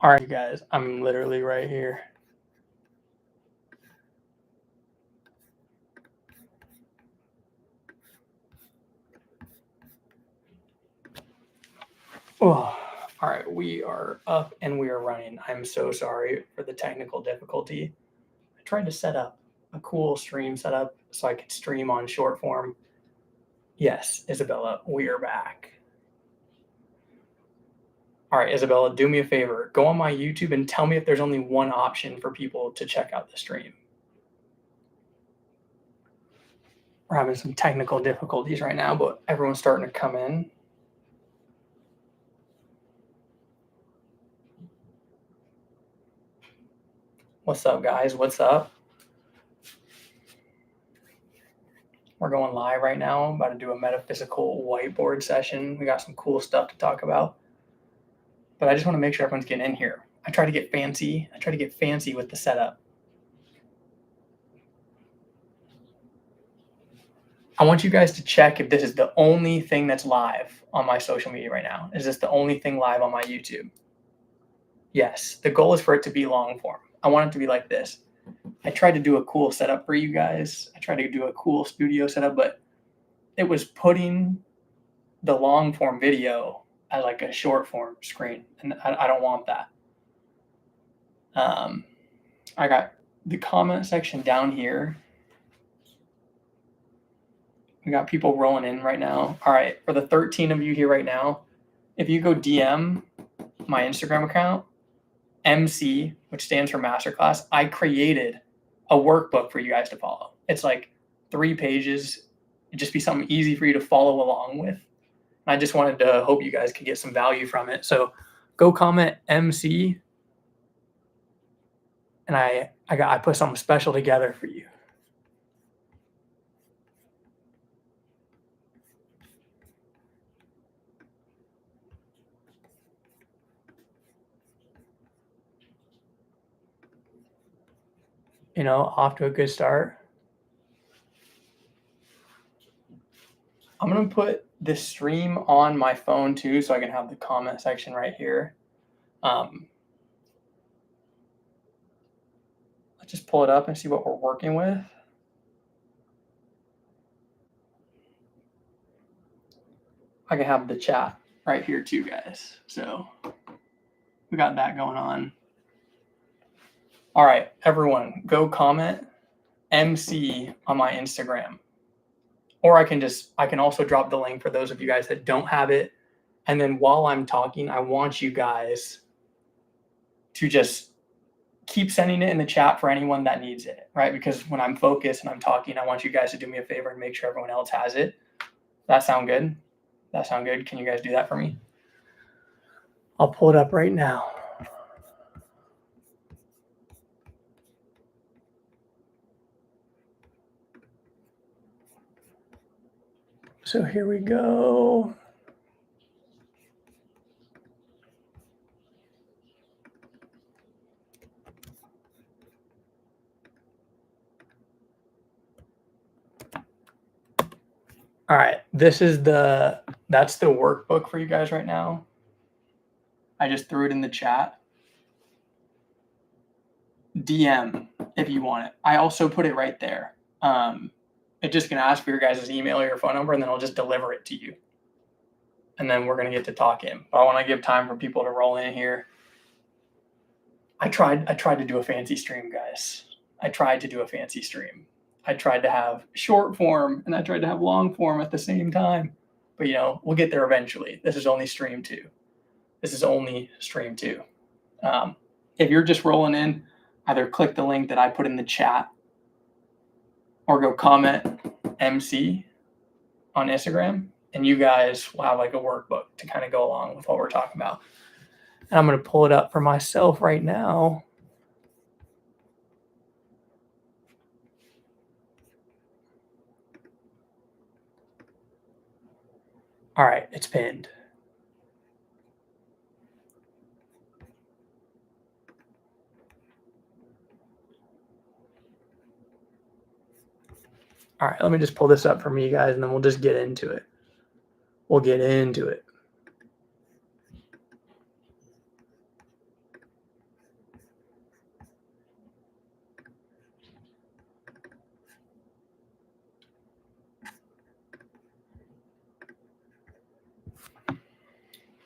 All right, you guys, I'm literally right here. Oh, all right, we are up and we are running. I'm so sorry for the technical difficulty. I tried to set up a cool stream setup so I could stream on short form. Yes, Isabella, we are back. All right, Isabella, do me a favor. Go on my YouTube and tell me if there's only one option for people to check out the stream. We're having some technical difficulties right now, but everyone's starting to come in. What's up, guys? What's up? We're going live right now. I'm about to do a metaphysical whiteboard session. We got some cool stuff to talk about. But I just want to make sure everyone's getting in here. I try to get fancy. With the setup. I want you guys to check if this is the only thing that's live on my social media right now. Is this the only thing live on my YouTube? Yes. The goal is for it to be long form. I want it to be like this. I tried to do a cool setup for you guys. I tried to do a cool studio setup, but it was putting the long form video as like a short form screen, and I don't want that. I got the comment section down here. We got people rolling in right now. All right, for the 13 of you here right now, if you go DM my Instagram account, MC, which stands for Masterclass, I created a workbook for you guys to follow. It's like 3 pages. It'd just be something easy for you to follow along with. And I just wanted to hope you guys could get some value from it. So go comment MC, and I put something special together for you. You know, off to a good start. I'm going to put this stream on my phone too, so I can have the comment section right here. Let's just pull it up and see what we're working with. I can have the chat right here too, guys. So we got that going on. All right, everyone, go comment MC on my Instagram. Or I can also drop the link for those of you guys that don't have it. And then while I'm talking, I want you guys to just keep sending it in the chat for anyone that needs it, right? Because when I'm focused and I'm talking, I want you guys to do me a favor and make sure everyone else has it. That sound good? That sound good? Can you guys do that for me? I'll pull it up right now. So here we go. All right, that's the workbook for you guys right now. I just threw it in the chat. DM if you want it. I also put it right there. It's just going to ask for your guys' email or your phone number, and then I'll just deliver it to you. And then we're going to get to talking. But I want to give time for people to roll in here. I tried to do a fancy stream, guys. I tried to have short form, and I tried to have long form at the same time. But, you know, we'll get there eventually. This is only stream 2. If you're just rolling in, either click the link that I put in the chat or go comment MC on Instagram, and you guys will have like a workbook to kind of go along with what we're talking about. And I'm going to pull it up for myself right now. All right, it's pinned. All right, let me just pull this up for me, guys, and then we'll just get into it. We'll get into it.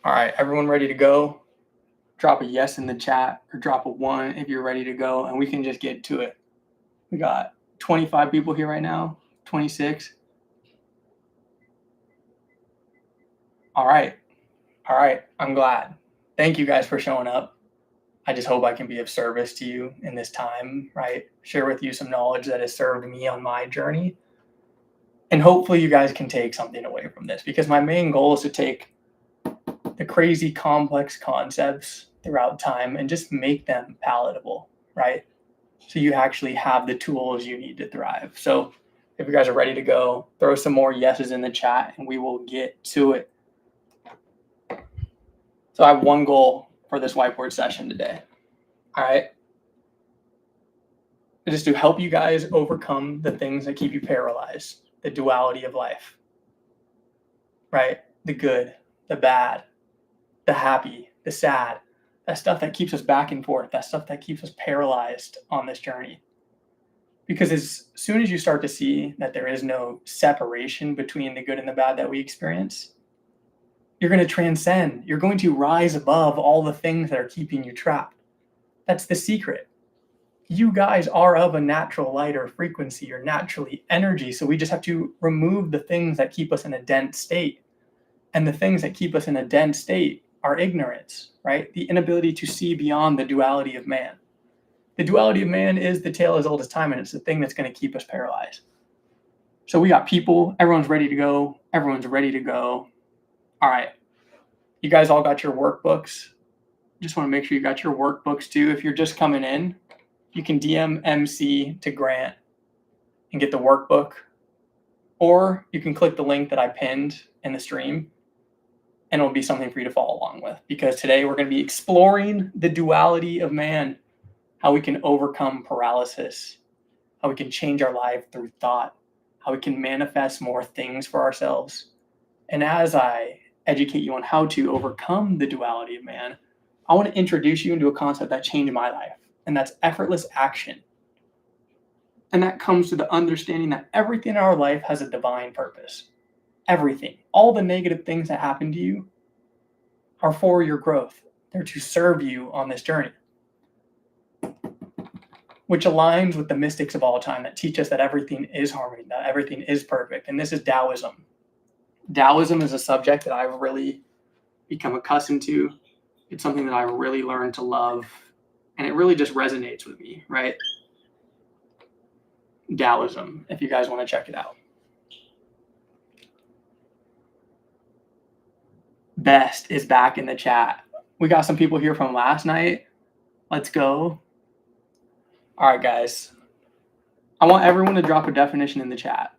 All right, everyone ready to go? Drop a yes in the chat or drop a 1 if you're ready to go, and we can just get to it. We got 25 people here right now, 26. All right. I'm glad. Thank you guys for showing up. I just hope I can be of service to you in this time, right? Share with you some knowledge that has served me on my journey. And hopefully you guys can take something away from this, because my main goal is to take the crazy complex concepts throughout time and just make them palatable, right? So you actually have the tools you need to thrive. So if you guys are ready to go, throw some more yeses in the chat and we will get to it. So I have one goal for this whiteboard session today. All right. It is to help you guys overcome the things that keep you paralyzed, the duality of life, right? The good, the bad, the happy, the sad, that stuff that keeps us back and forth, that stuff that keeps us paralyzed on this journey. Because as soon as you start to see that there is no separation between the good and the bad that we experience, you're going to transcend. You're going to rise above all the things that are keeping you trapped. That's the secret. You guys are of a natural light or frequency or naturally energy. So we just have to remove the things that keep us in a dense state. And the things that keep us in a dense state are ignorance, right? The inability to see beyond the duality of man. The duality of man is the tale as old as time, and it's the thing that's going to keep us paralyzed. So we got people. Everyone's ready to go. Everyone's ready to go. All right. You guys all got your workbooks. Just want to make sure you got your workbooks too. If you're just coming in, you can DM MC to Grant and get the workbook. Or you can click the link that I pinned in the stream, and it'll be something for you to follow along with. Because today we're going to be exploring the duality of man, how we can overcome paralysis, how we can change our life through thought, how we can manifest more things for ourselves. And as I educate you on how to overcome the duality of man, I want to introduce you into a concept that changed my life, and that's effortless action. And that comes to the understanding that everything in our life has a divine purpose. Everything, all the negative things that happen to you are for your growth. They're to serve you on this journey, which aligns with the mystics of all time that teach us that everything is harmony, that everything is perfect. And this is Taoism. Taoism is a subject that I've really become accustomed to. It's something that I really learned to love, and it really just resonates with me, right? Taoism, if you guys want to check it out. Best is back in the chat. We got some people here from last night. Let's go. All right, guys. I want everyone to drop a definition in the chat.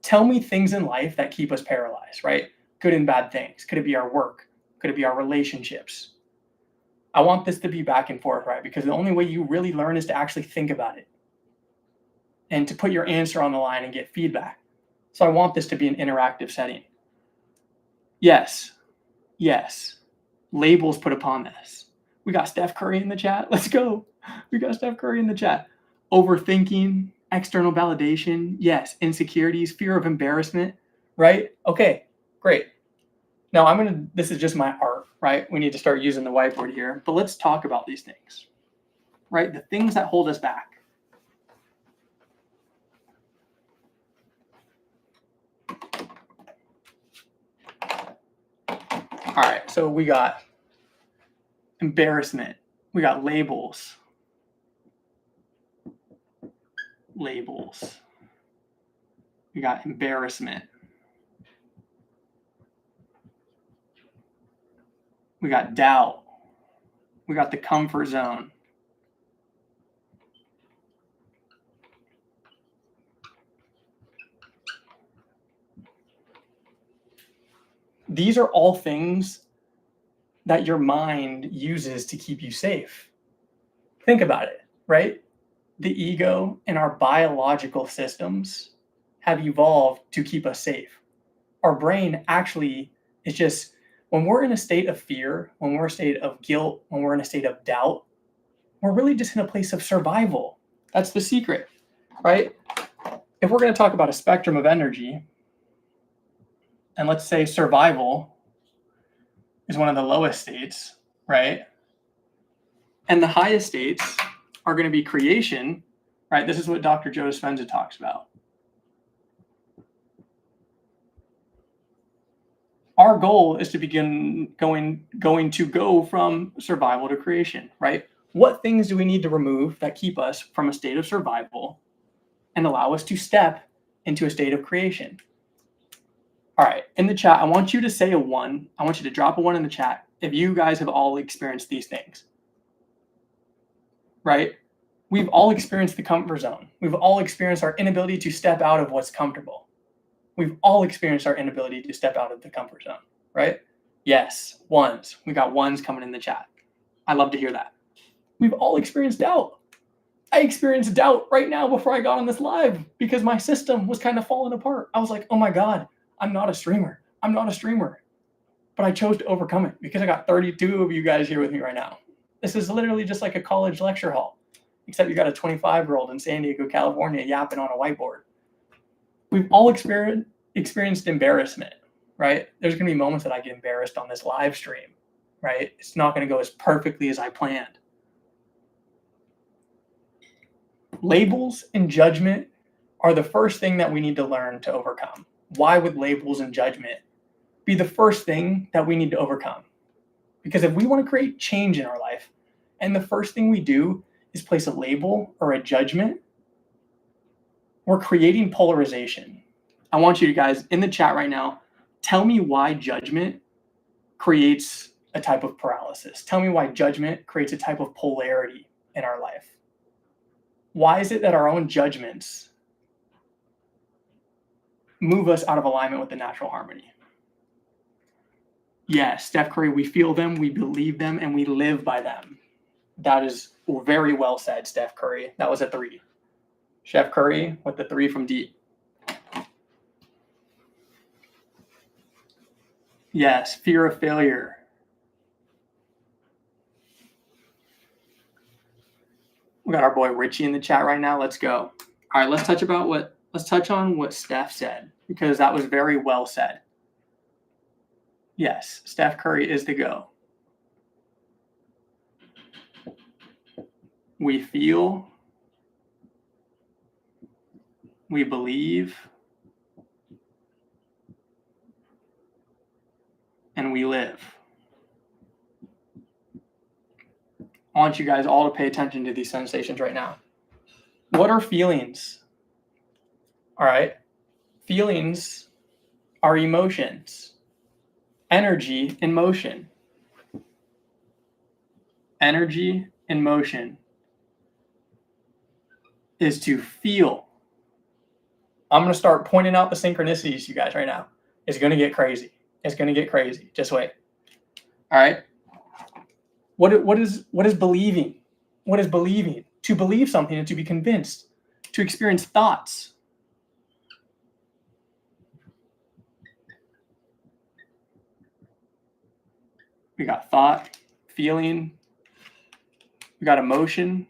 Tell me things in life that keep us paralyzed, right? Good and bad things. Could it be our work? Could it be our relationships? I want this to be back and forth, right? Because the only way you really learn is to actually think about it and to put your answer on the line and get feedback. So I want this to be an interactive setting. Yes. Labels put upon this. We got Steph Curry in the chat. Let's go. We got Steph Curry in the chat. Overthinking, external validation. Yes. Insecurities, fear of embarrassment, right? Okay, great. Now this is just my art, right? We need to start using the whiteboard here, but let's talk about these things, right? The things that hold us back. All right, so we got embarrassment. We got labels. We got embarrassment. We got doubt. We got the comfort zone. These are all things that your mind uses to keep you safe. Think about it, right? The ego and our biological systems have evolved to keep us safe. Our brain actually is just, when we're in a state of fear, when we're in a state of guilt, when we're in a state of doubt, we're really just in a place of survival. That's the secret, right? If we're going to talk about a spectrum of energy, and let's say survival is one of the lowest states, right? And the highest states are going to be creation, right? This is what Dr. Joe Dispenza talks about. Our goal is to begin going to go from survival to creation, right? What things do we need to remove that keep us from a state of survival and allow us to step into a state of creation? All right, in the chat, I want you to say a 1. I want you to drop a 1 in the chat if you guys have all experienced these things, right? We've all experienced the comfort zone. We've all experienced our inability to step out of what's comfortable. We've all experienced our inability to step out of the comfort zone, right? Yes, 1s. We got 1s coming in the chat. I love to hear that. We've all experienced doubt. I experienced doubt right now before I got on this live because my system was kind of falling apart. I was like, oh my God, I'm not a streamer. I'm not a streamer. But I chose to overcome it because I got 32 of you guys here with me right now. This is literally just like a college lecture hall, except you got a 25-year-old in San Diego, California, yapping on a whiteboard. We've all experienced embarrassment, right? There's going to be moments that I get embarrassed on this live stream, right? It's not going to go as perfectly as I planned. Labels and judgment are the first thing that we need to learn to overcome. Why would labels and judgment be the first thing that we need to overcome? Because if we want to create change in our life, and the first thing we do is place a label or a judgment, we're creating polarization. I want you guys in the chat right now, tell me why judgment creates a type of paralysis. Tell me why judgment creates a type of polarity in our life. Why is it that our own judgments move us out of alignment with the natural harmony? Yes, Steph Curry, we feel them, we believe them, and we live by them. That is very well said, Steph Curry. That was a 3. Chef Curry with the 3 from deep. Yes, fear of failure. We got our boy Richie in the chat right now. Let's go. All right, let's touch on what Steph said, because that was very well said. Yes, Steph Curry is the go. We feel, we believe, and we live. I want you guys all to pay attention to these sensations right now. What are feelings? All right. Feelings are emotions, energy in motion. Energy in motion is to feel. I'm going to start pointing out the synchronicities, you guys, right now. It's going to get crazy. It's going to get crazy. Just wait. All right. What is believing? What is believing? To believe something and to be convinced. To experience thoughts. We got thought, feeling. We got emotion.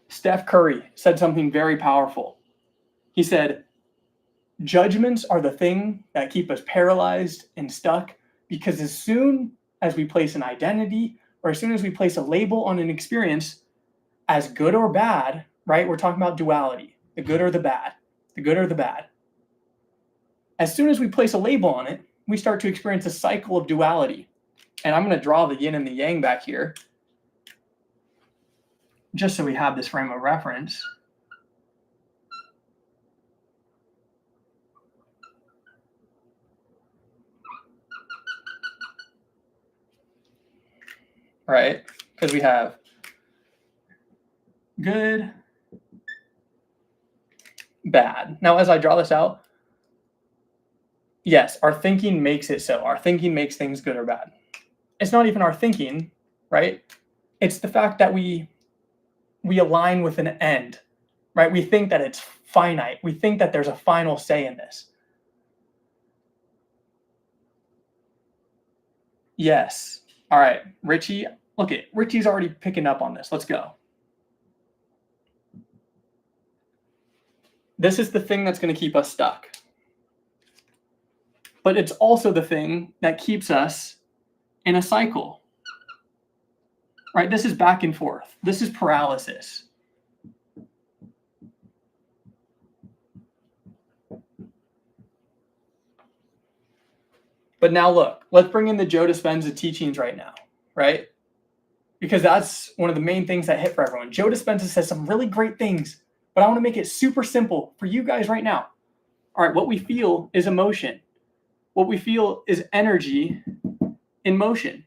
Steph Curry said something very powerful. He said, judgments are the thing that keep us paralyzed and stuck, because as soon as we place an identity, or as soon as we place a label on an experience as good or bad, right? We're talking about duality, the good or the bad, the good or the bad. As soon as we place a label on it, we start to experience a cycle of duality. And I'm going to draw the yin and the yang back here, just so we have this frame of reference. Right? Because we have good, bad. Now, as I draw this out, yes, our thinking makes it so. Our thinking makes things good or bad. It's not even our thinking, right? It's the fact that we align with an end, right? We think that it's finite. We think that there's a final say in this. Yes. All right, Richie. Look at Richie's already picking up on this. Let's go. This is the thing that's going to keep us stuck. but it's also the thing that keeps us in a cycle, right? This is back and forth. This is paralysis. But now look, let's bring in the Joe Dispenza teachings right now, right? Because that's one of the main things that hit for everyone. Joe Dispenza says some really great things, but I want to make it super simple for you guys right now. All right, what we feel is emotion. What we feel is energy in motion.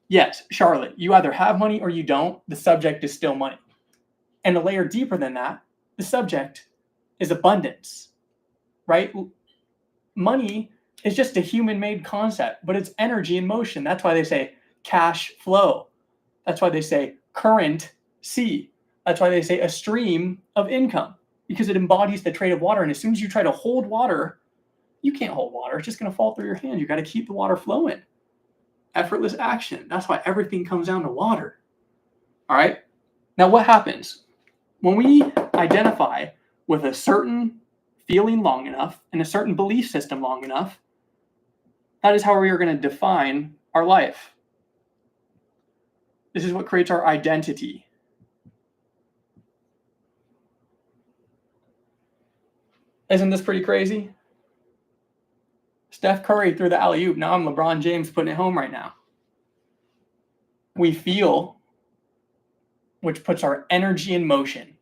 Yes, Charlotte, you either have money or you don't. The subject is still money. And a layer deeper than that, the subject is abundance, right? Money is just a human-made concept, but it's energy in motion. That's why they say cash flow. That's why they say current sea. That's why they say a stream of income, because it embodies the trait of water. And as soon as you try to hold water, you can't hold water. It's just going to fall through your hand. You got to keep the water flowing. Effortless action. That's why everything comes down to water. All right. Now, what happens when we identify with a certain feeling long enough and a certain belief system long enough? That is how we are going to define our life. This is what creates our identity. Isn't this pretty crazy? Steph Curry threw the alley-oop. Now I'm LeBron James putting it home right now. We feel, which puts our energy in motion.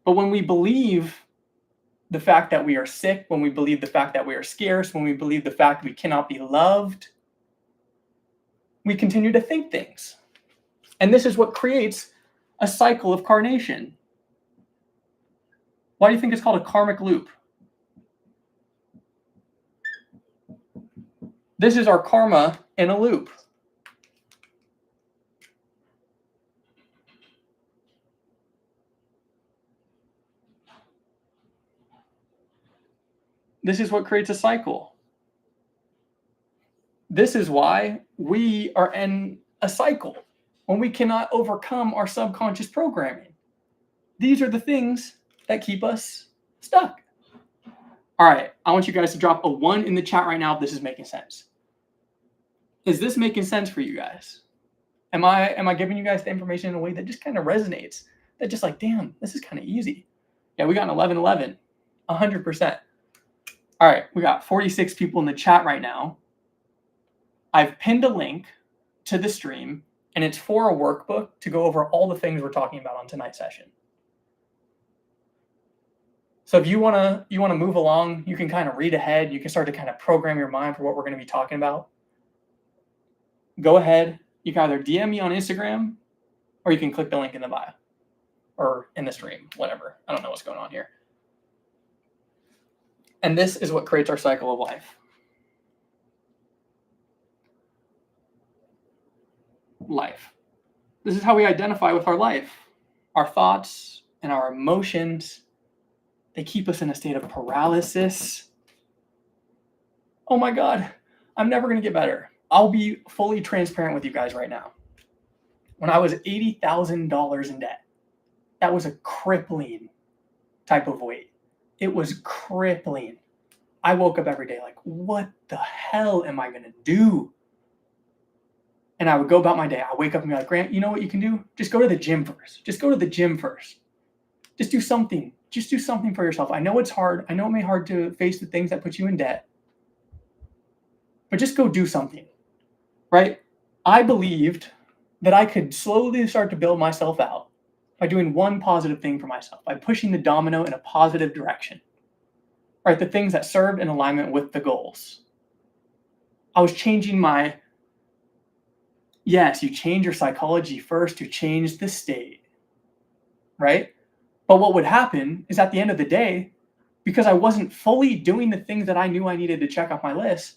But when we believe the fact that we are sick, when we believe the fact that we are scarce, when we believe the fact we cannot be loved, we continue to think things. And this is what creates a cycle of carnation. Why do you think it's called a karmic loop? This is our karma in a loop. This is what creates a cycle. This is why we are in a cycle when we cannot overcome our subconscious programming. These are the things that keep us stuck. All right, I want you guys to drop a 1 in the chat right now if this is making sense. Is this making sense for you guys? Am I giving you guys the information in a way that just kind of resonates? That just like, damn, this is kind of easy. Yeah, we got an 11-11, 100%. All right, we got 46 people in the chat right now. I've pinned a link to the stream, and it's for a workbook to go over all the things we're talking about on tonight's session. So if you wanna move along, you can kind of read ahead. You can start to kind of program your mind for what we're going to be talking about. Go ahead. You can either DM me on Instagram, or you can click the link in the bio or in the stream, whatever. I don't know what's going on here. And this is what creates our cycle of life. This is how we identify with our life. Our thoughts and our emotions, they keep us in a state of paralysis. Oh my God, I'm never going to get better. I'll be fully transparent with you guys right now. When I was $80,000 in debt, that was a crippling type of weight. It was crippling. I woke up every day like, what the hell am I going to do? And I would go about my day. I wake up and be like, Grant, you know what you can do? Just go to the gym first. Just go to the gym first. Just do something. Just do something for yourself. I know it's hard. I know it may be hard to face the things that put you in debt. But just go do something, right? I believed that I could slowly start to build myself out by doing one positive thing for myself, by pushing the domino in a positive direction, right? The things that served in alignment with the goals. I was changing my... Yes, you change your psychology first to change the state, right? But what would happen is at the end of the day, because I wasn't fully doing the things that I knew I needed to check off my list,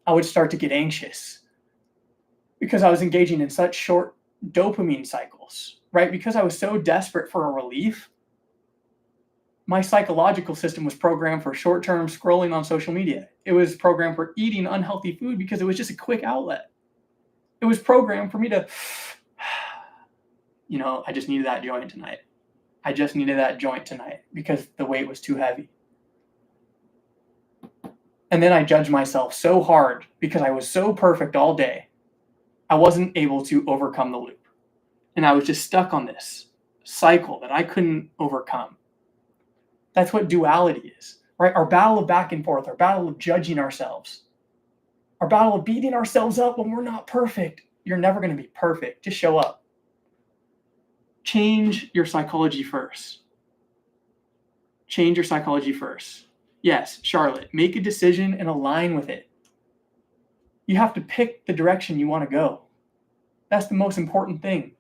I would start to get anxious because I was engaging in such short dopamine cycles, right? Because I was so desperate for a relief, my psychological system was programmed for short-term scrolling on social media. It was programmed for eating unhealthy food because it was just a quick outlet. It was programmed for me to, I just needed that joint tonight. I just needed that joint tonight because the weight was too heavy. And then I judged myself so hard because I was so perfect all day. I wasn't able to overcome the loop. And I was just stuck on this cycle that I couldn't overcome. That's what duality is, right? Our battle of back and forth, our battle of judging ourselves, our battle of beating ourselves up when we're not perfect. You're never going to be perfect. Just show up. Change your psychology first. Change your psychology first. Yes, Charlotte, make a decision and align with it. You have to pick the direction you want to go. That's the most important thing,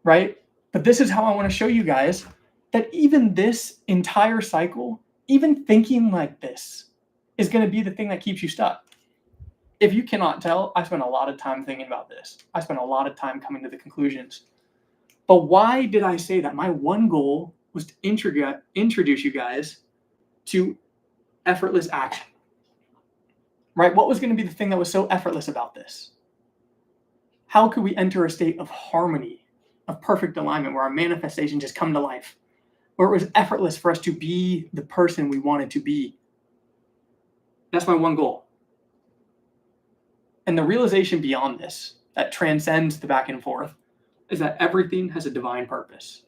right? But this is how I want to show you guys that even this entire cycle, even thinking like this, is going to be the thing that keeps you stuck. If you cannot tell, I spent a lot of time thinking about this. I spent a lot of time coming to the conclusions. But why did I say that? My one goal was to introduce you guys to effortless action. Right? What was going to be the thing that was so effortless about this? How could we enter a state of harmony, of perfect alignment, where our manifestation just come to life, where it was effortless for us to be the person we wanted to be? That's my one goal. And the realization beyond this, that transcends the back and forth, is that everything has a divine purpose.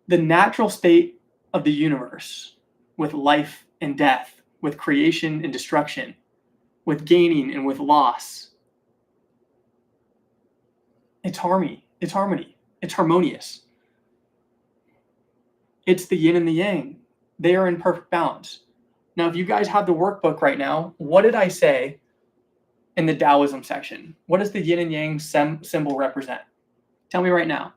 The natural state of the universe, with life and death, with creation and destruction, with gaining and with loss, it's harmony. It's harmony. It's harmonious. It's the yin and the yang. They are in perfect balance. Now, if you guys have the workbook right now, what did I say in the Taoism section? What does the yin and yang symbol represent? Tell me right now.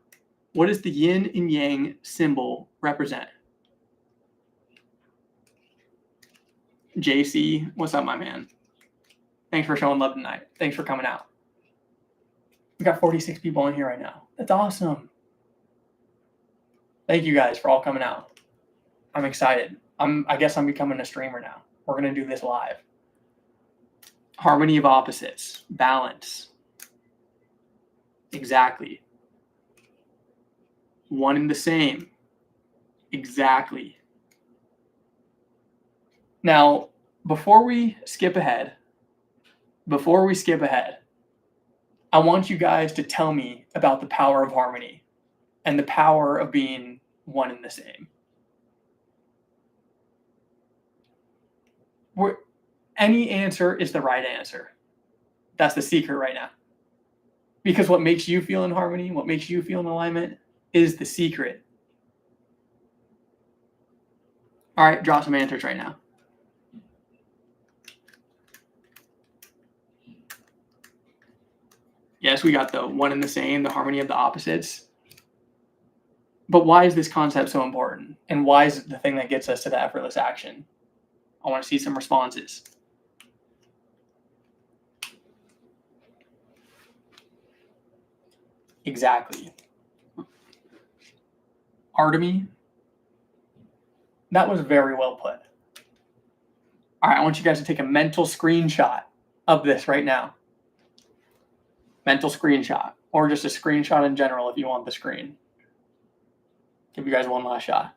What does the yin and yang symbol represent? JC, what's up, my man? Thanks for showing love tonight. Thanks for coming out. We got 46 people in here right now. That's awesome. Thank you guys for all coming out. I'm excited. I guess I'm becoming a streamer now. We're going to do this live. Harmony of opposites. Balance. Exactly. One and the same. Exactly. Now, before we skip ahead, I want you guys to tell me about the power of harmony and the power of being one and the same. Any answer is the right answer. That's the secret right now. Because what makes you feel in harmony, what makes you feel in alignment, is the secret. All right, drop some answers right now. Yes, we got the one and the same, the harmony of the opposites. But why is this concept so important? And why is it the thing that gets us to the effortless action? I want to see some responses. Exactly. Artemy, that was very well put. All right, I want you guys to take a mental screenshot of this right now. Mental screenshot, or just a screenshot in general if you want the screen. Give you guys one last shot.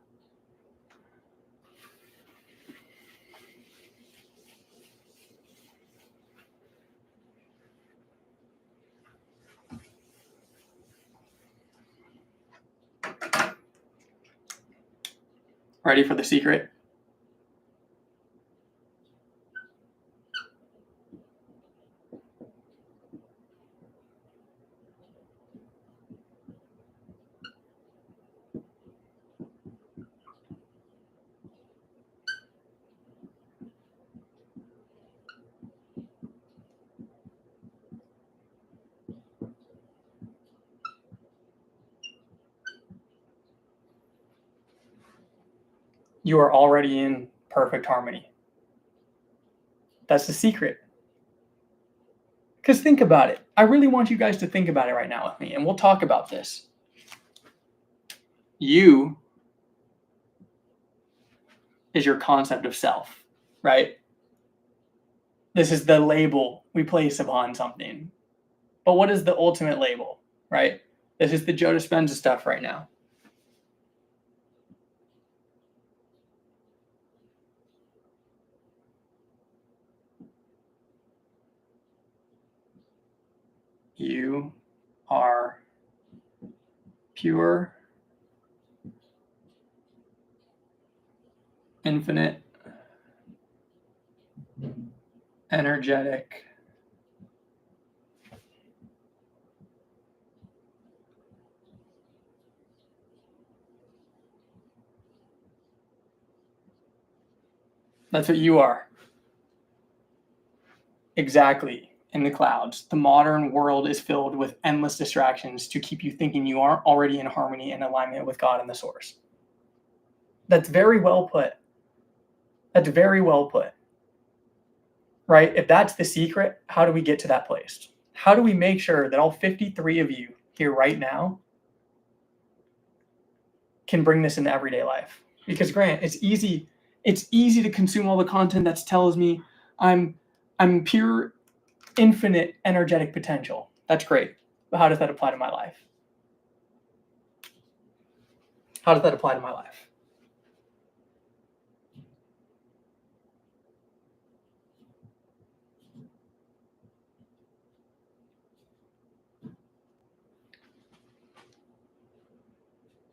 Ready for the secret? You are already in perfect harmony. That's the secret. Because think about it. I really want you guys to think about it right now with me, and we'll talk about this. You is your concept of self, right? This is the label we place upon something. But what is the ultimate label, right? This is the Joe Dispenza stuff right now. You are pure, infinite, energetic, that's what you are. Exactly. In the clouds. The modern world is filled with endless distractions to keep you thinking you aren't already in harmony and alignment with God and the source. That's very well put. That's very well put. Right? If that's the secret, how do we get to that place? How do we make sure that all 53 of you here right now can bring this into everyday life? Because Grant, it's easy to consume all the content that tells me I'm pure, infinite energetic potential. That's great. But how does that apply to my life? How does that apply to my life?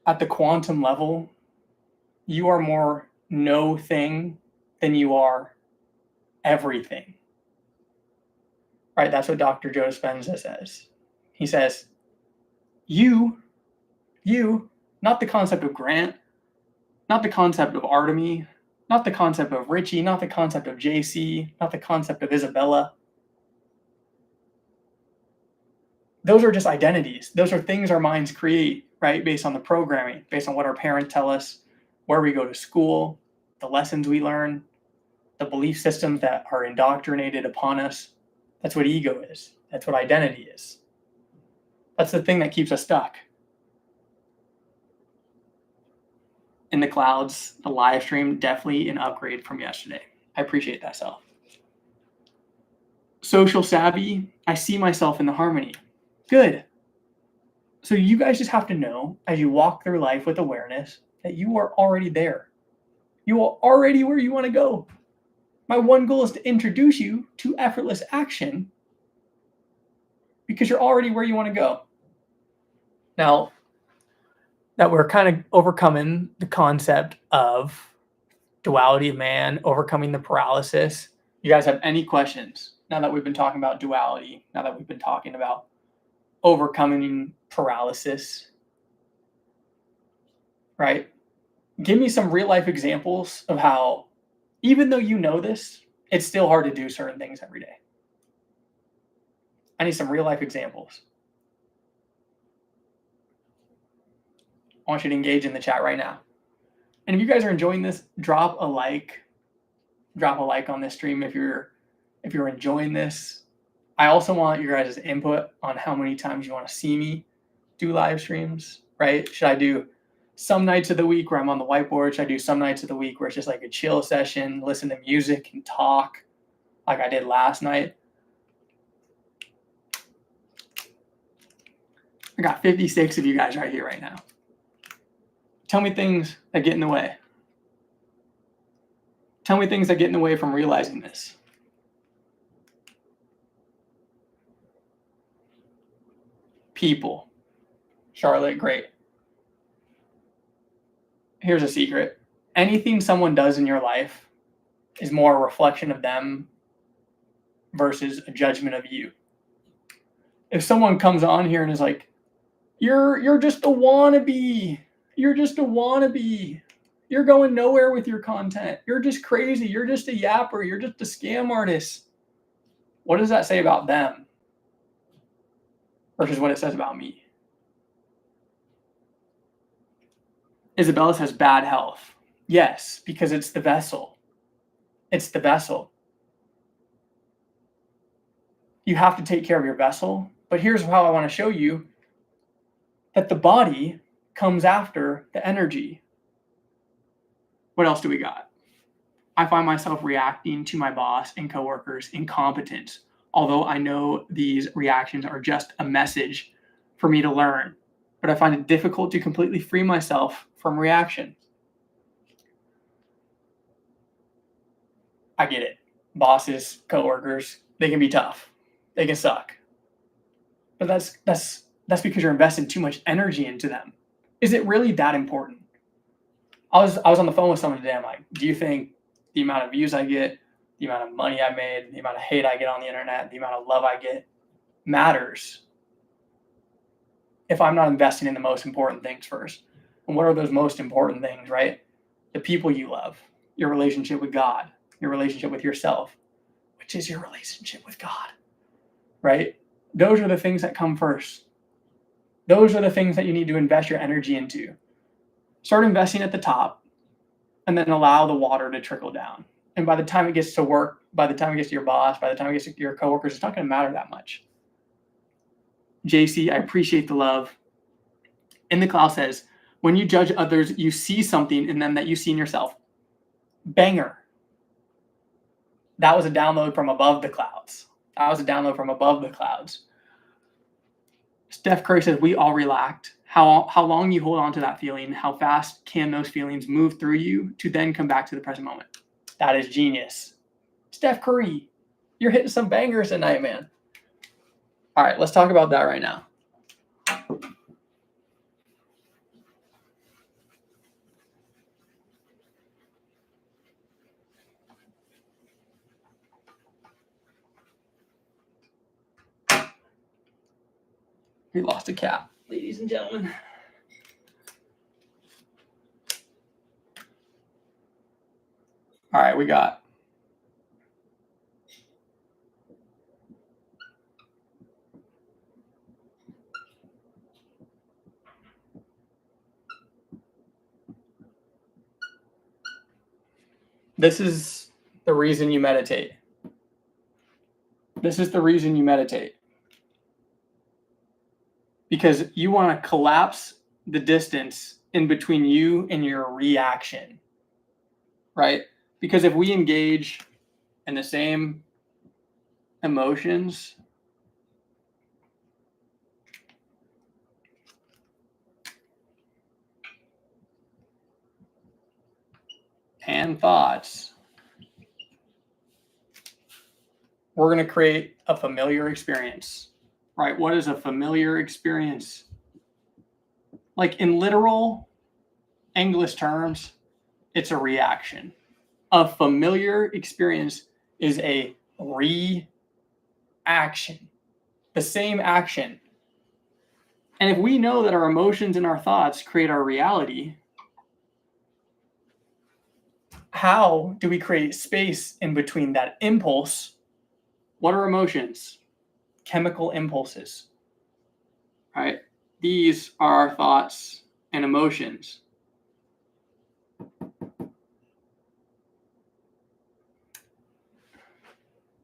At the quantum level, you are more no thing than you are everything. Right? That's what Dr. Joe Dispenza says. He says, you, not the concept of Grant, not the concept of Artemy, not the concept of Richie, not the concept of JC, not the concept of Isabella. Those are just identities. Those are things our minds create, right? Based on the programming, based on what our parents tell us, where we go to school, the lessons we learn, the belief systems that are indoctrinated upon us. That's what ego is. That's what identity is. That's the thing that keeps us stuck. In the clouds, the live stream, definitely an upgrade from yesterday. I appreciate that, Self. Social savvy, I see myself in the harmony. Good. So you guys just have to know, as you walk through life with awareness, that you are already there. You are already where you want to go. My one goal is to introduce you to effortless action because you're already where you want to go. Now, that we're kind of overcoming the concept of duality of man, overcoming the paralysis. You guys have any questions now that we've been talking about duality, now that we've been talking about overcoming paralysis, right? Give me some real life examples of how, even though you know this, it's still hard to do certain things every day. I need some real life examples. I want you to engage in the chat right now. And if you guys are enjoying this, drop a like on this stream if you're enjoying this. I also want your guys' input on how many times you want to see me do live streams, right? Should I do some nights of the week where I'm on the whiteboard? Should I do some nights of the week where it's just like a chill session, listen to music and talk like I did last night? I got 56 of you guys right here right now. Tell me things that get in the way. Tell me things that get in the way from realizing this. People. Charlotte, great. Here's a secret. Anything someone does in your life is more a reflection of them versus a judgment of you. If someone comes on here and is like, you're just a wannabe. You're just a wannabe. You're going nowhere with your content. You're just crazy. You're just a yapper. You're just a scam artist. What does that say about them versus what it says about me? Isabella says bad health. Yes, because it's the vessel. It's the vessel. You have to take care of your vessel. But here's how I want to show you that the body comes after the energy. What else do we got? I find myself reacting to my boss and coworkers' incompetence, although I know these reactions are just a message for me to learn. But I find it difficult to completely free myself from reaction. I get it. Bosses, coworkers, they can be tough. They can suck. But that's because you're investing too much energy into them. Is it really that important? I was on the phone with someone today. I'm like, do you think the amount of views I get, the amount of money I made, the amount of hate I get on the internet, the amount of love I get matters if I'm not investing in the most important things first? And what are those most important things, right? The people you love, your relationship with God, your relationship with yourself, which is your relationship with God, right? Those are the things that come first. Those are the things that you need to invest your energy into. Start investing at the top and then allow the water to trickle down. And by the time it gets to work, by the time it gets to your boss, by the time it gets to your coworkers, it's not going to matter that much. JC, I appreciate the love. In the Cloud says, when you judge others, you see something in them that you see in yourself. Banger. That was a download from above the clouds. Steph Curry says, we all react. How long you hold on to that feeling, how fast can those feelings move through you to then come back to the present moment? That is genius. Steph Curry, you're hitting some bangers tonight, man. All right, let's talk about that right now. We lost a cat, ladies and gentlemen. All right, we got this is the reason you meditate. This is the reason you meditate. Because you want to collapse the distance in between you and your reaction, right? Because if we engage in the same emotions, and thoughts, we're going to create a familiar experience, right? What is a familiar experience? Like in literal English terms, it's a reaction. A familiar experience is a reaction, the same action. And if we know that our emotions and our thoughts create our reality, how do we create space in between that impulse? What are emotions? Chemical impulses, right? These are our thoughts and emotions.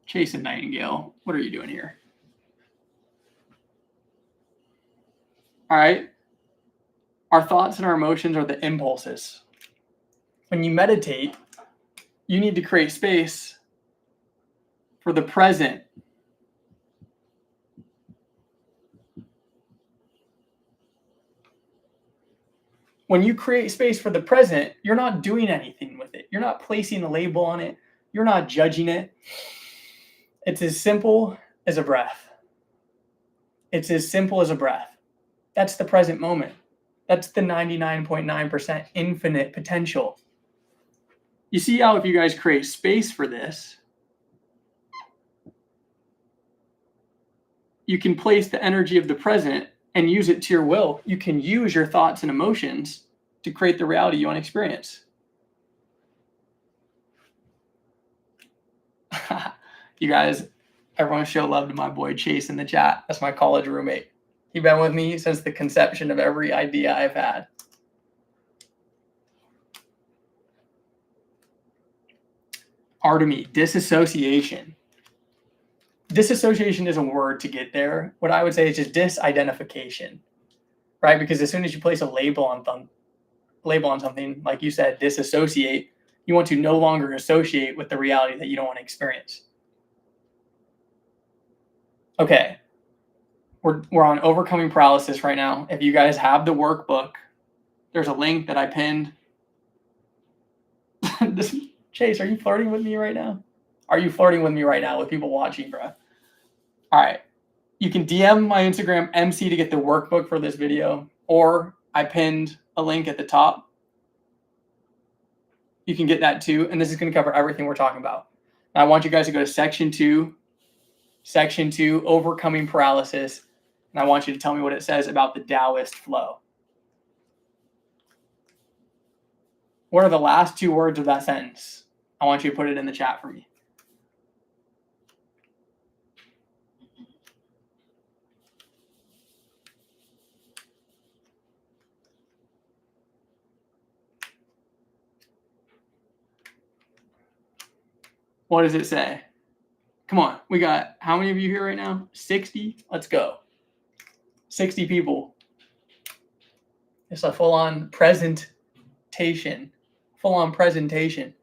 Chase and Nightingale, what are you doing here? All right. Our thoughts and our emotions are the impulses. When you meditate, you need to create space for the present. When you create space for the present, you're not doing anything with it. You're not placing a label on it. You're not judging it. It's as simple as a breath. It's as simple as a breath. That's the present moment. That's the 99.9% infinite potential. You see how if you guys create space for this, you can place the energy of the present and use it to your will. You can use your thoughts and emotions to create the reality you want to experience. You guys, everyone show love to my boy Chase in the chat. That's my college roommate. He's been with me since the conception of every idea I've had. Artemy, disassociation. Disassociation is a word to get there. What I would say is just disidentification, right? Because as soon as you place a label on something, like you said, disassociate, you want to no longer associate with the reality that you don't want to experience. Okay, we're on overcoming paralysis right now. If you guys have the workbook, there's a link that I pinned. Chase, are you flirting with me right now? Are you flirting with me right now with people watching, bro? All right. You can DM my Instagram MC to get the workbook for this video, or I pinned a link at the top. You can get that too, and this is going to cover everything we're talking about. Now, I want you guys to go to section 2, overcoming paralysis, and I want you to tell me what it says about the Taoist flow. What are the last 2 words of that sentence? I want you to put it in the chat for me. What does it say? Come on, we got how many of you here right now? 60? Let's go. 60 people. It's a full-on presentation. Full-on presentation.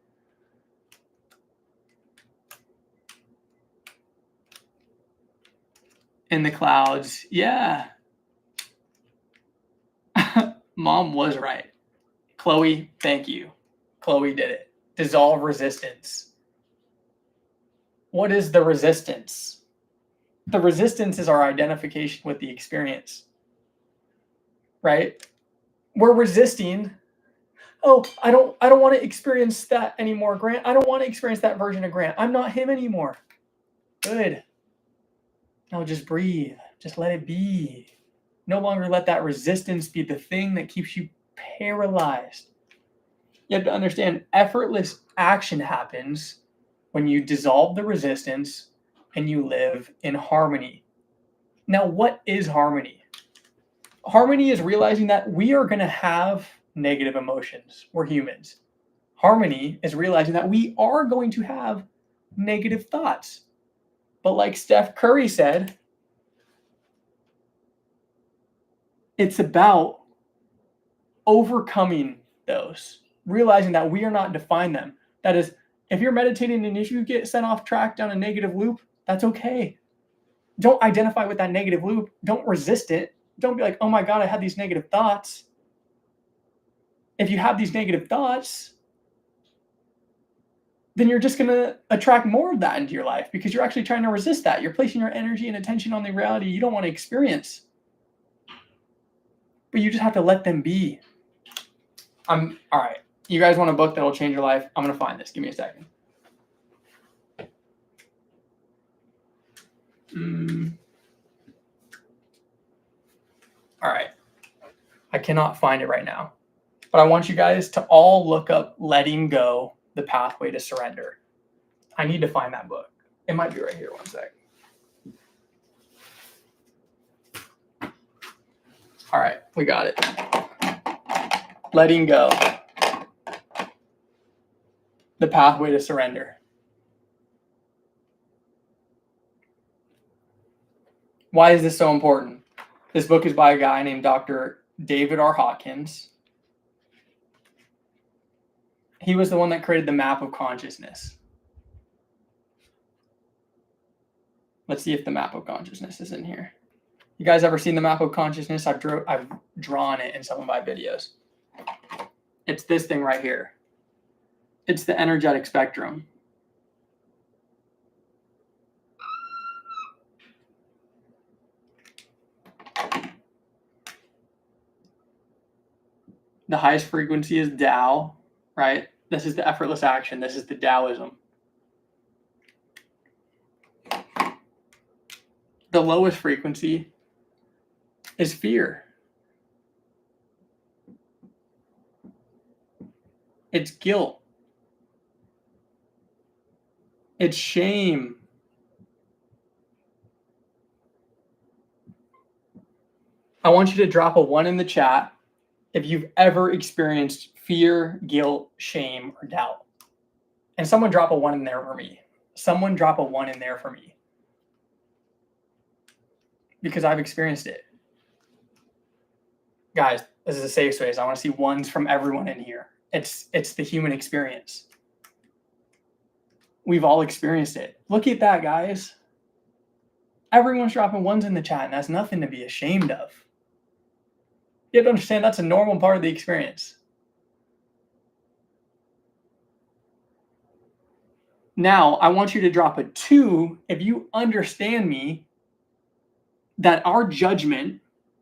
In the clouds. Yeah. Mom was right. Chloe, thank you. Chloe did it. Dissolve resistance. What is the resistance? The resistance is our identification with the experience. Right? We're resisting. Oh, I don't want to experience that anymore, Grant. I don't want to experience that version of Grant. I'm not him anymore. Good. Now just breathe. Just let it be. No longer let that resistance be the thing that keeps you paralyzed. You have to understand, effortless action happens when you dissolve the resistance and you live in harmony. Now, what is harmony? Harmony is realizing that we are going to have negative emotions. We're humans. Harmony is realizing that we are going to have negative thoughts. But like Steph Curry said, it's about overcoming those, realizing that we are not defining them. That is, if you're meditating and if you get sent off track down a negative loop, that's okay. Don't identify with that negative loop. Don't resist it. Don't be like, oh my God, I had these negative thoughts. If you have these negative thoughts, then you're just going to attract more of that into your life because you're actually trying to resist that. You're placing your energy and attention on the reality you don't want to experience. But you just have to let them be. All right. You guys want a book that will change your life? I'm going to find this. Give me a second. All right. I cannot find it right now. But I want you guys to all look up Letting Go, The Pathway to Surrender. I need to find that book. It might be right here. One sec. All right. We got it. Letting Go, The Pathway to Surrender. Why is this so important? This book is by a guy named Dr. David R. Hawkins. He was the one that created the map of consciousness. Let's see if the map of consciousness is in here. You guys ever seen the map of consciousness? I've drawn it in some of my videos. It's this thing right here. It's the energetic spectrum. The highest frequency is Tao, right? This is the effortless action. This is the Taoism. The lowest frequency is fear. It's guilt. It's shame. I want you to drop a 1 in the chat if you've ever experienced fear, guilt, shame, or doubt. And someone drop a 1 in there for me. Someone drop a 1 in there for me. Because I've experienced it. Guys, this is a safe space. I want to see 1s from everyone in here. It's the human experience. We've all experienced it. Look at that, guys. Everyone's dropping 1s in the chat, and that's nothing to be ashamed of. You have to understand that's a normal part of the experience. Now, I want you to drop a 2 if you understand me that our judgment,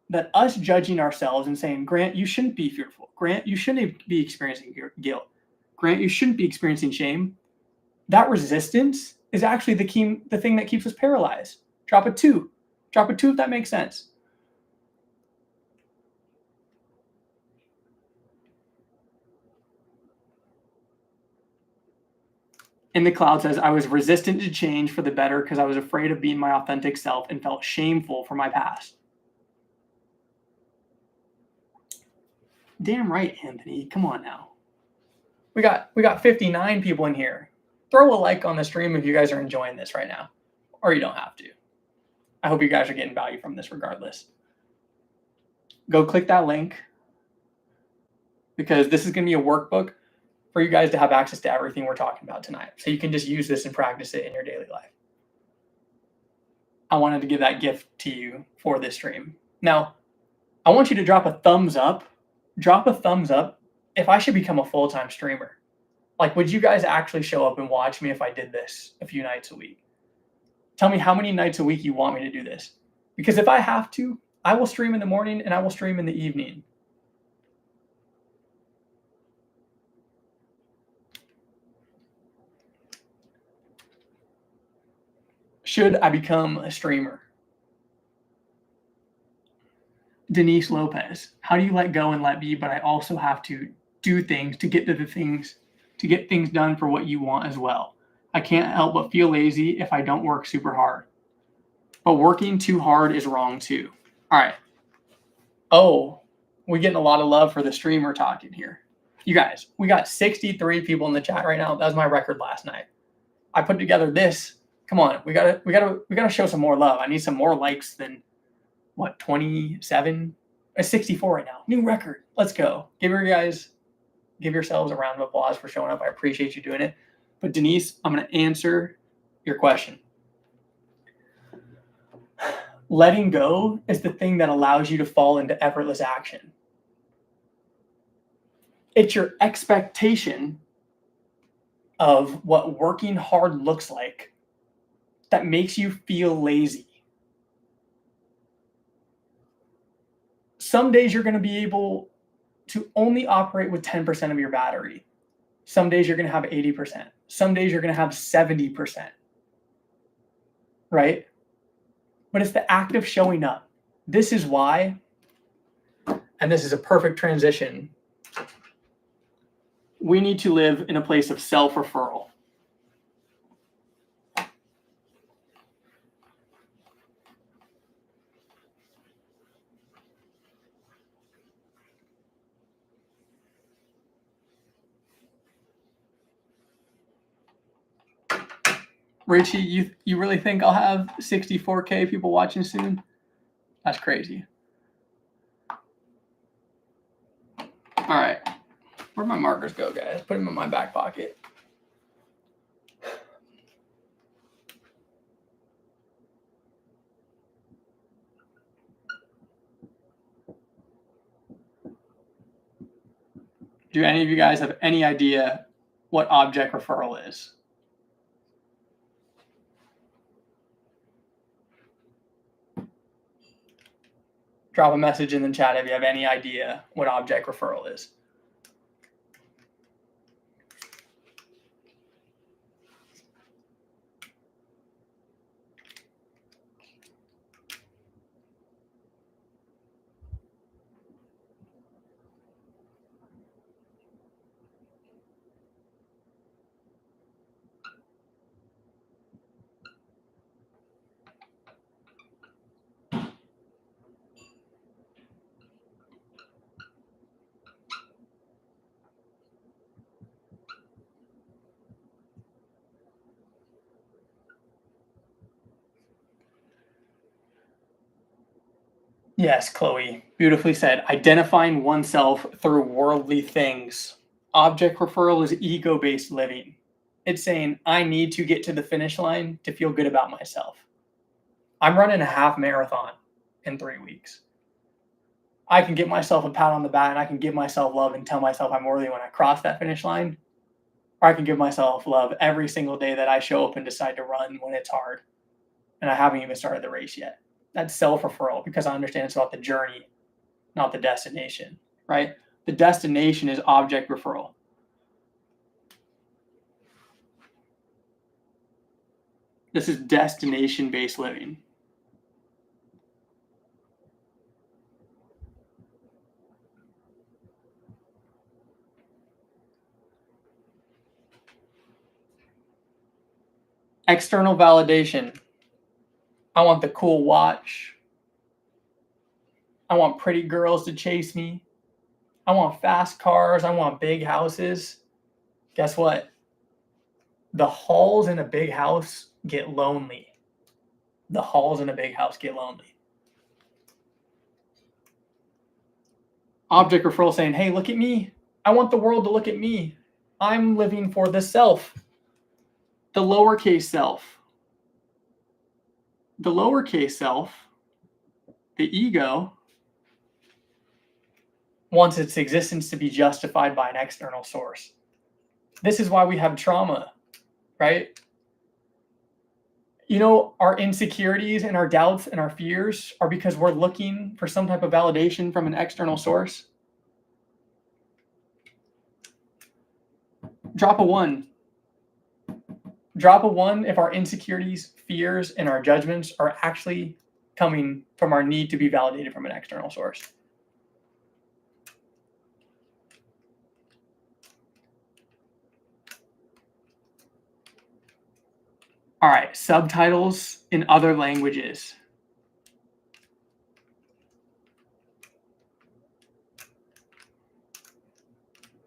that us judging ourselves and saying, Grant, you shouldn't be fearful. Grant, you shouldn't be experiencing guilt. Grant, you shouldn't be experiencing shame. That resistance is actually the thing that keeps us paralyzed. Drop a 2. Drop a 2 if that makes sense. In the cloud says, I was resistant to change for the better because I was afraid of being my authentic self and felt shameful for my past. Damn right, Anthony. Come on now. We got 59 people in here. Throw a like on the stream if you guys are enjoying this right now. Or you don't have to. I hope you guys are getting value from this regardless. Go click that link, because this is going to be a workbook for you guys to have access to everything we're talking about tonight. So you can just use this and practice it in your daily life. I wanted to give that gift to you for this stream. Now, I want you to drop a thumbs up. Drop a thumbs up if I should become a full-time streamer. Like, would you guys actually show up and watch me if I did this a few nights a week? Tell me how many nights a week you want me to do this. Because if I have to, I will stream in the morning and I will stream in the evening. Should I become a streamer? Denise Lopez, how do you let go and let be, but I also have to do things to get things done for what you want as well. I can't help but feel lazy if I don't work super hard. But working too hard is wrong too. All right. Oh, we're getting a lot of love for the streamer talking here. You guys, we got 63 people in the chat right now. That was my record last night. I put together this. Come on, we gotta show some more love. I need some more likes than what, 27? 64 right now. New record. Let's go. Give yourselves a round of applause for showing up. I appreciate you doing it. But Denise, I'm going to answer your question. Letting go is the thing that allows you to fall into effortless action. It's your expectation of what working hard looks like that makes you feel lazy. Some days you're going to be able to only operate with 10% of your battery. Some days you're going to have 80%. Some days you're going to have 70%. Right? But it's the act of showing up. This is why, and this is a perfect transition, we need to live in a place of self-referral. Richie, you really think I'll have 64K people watching soon? That's crazy. All right. Where'd my markers go, guys? Put them in my back pocket. Do any of you guys have any idea what object referral is? Drop a message in the chat if you have any idea what object referral is. Yes, Chloe, beautifully said. Identifying oneself through worldly things. Object referral is ego-based living. It's saying, I need to get to the finish line to feel good about myself. I'm running a half marathon in 3 weeks. I can give myself a pat on the back and I can give myself love and tell myself I'm worthy when I cross that finish line. Or I can give myself love every single day that I show up and decide to run when it's hard. And I haven't even started the race yet. That's self-referral, because I understand it's about the journey, not the destination, right? The destination is object referral. This is destination-based living. External validation. I want the cool watch. I want pretty girls to chase me. I want fast cars. I want big houses. Guess what? The halls in a big house get lonely. The halls in a big house get lonely. Object referral saying, hey, look at me. I want the world to look at me. I'm living for the self. The lowercase self. The lowercase self, the ego, wants its existence to be justified by an external source. This is why we have trauma, right? You know, our insecurities and our doubts and our fears are because we're looking for some type of validation from an external source. Drop a 1. Drop a 1 if our insecurities, fears, and our judgments are actually coming from our need to be validated from an external source. All right, subtitles in other languages.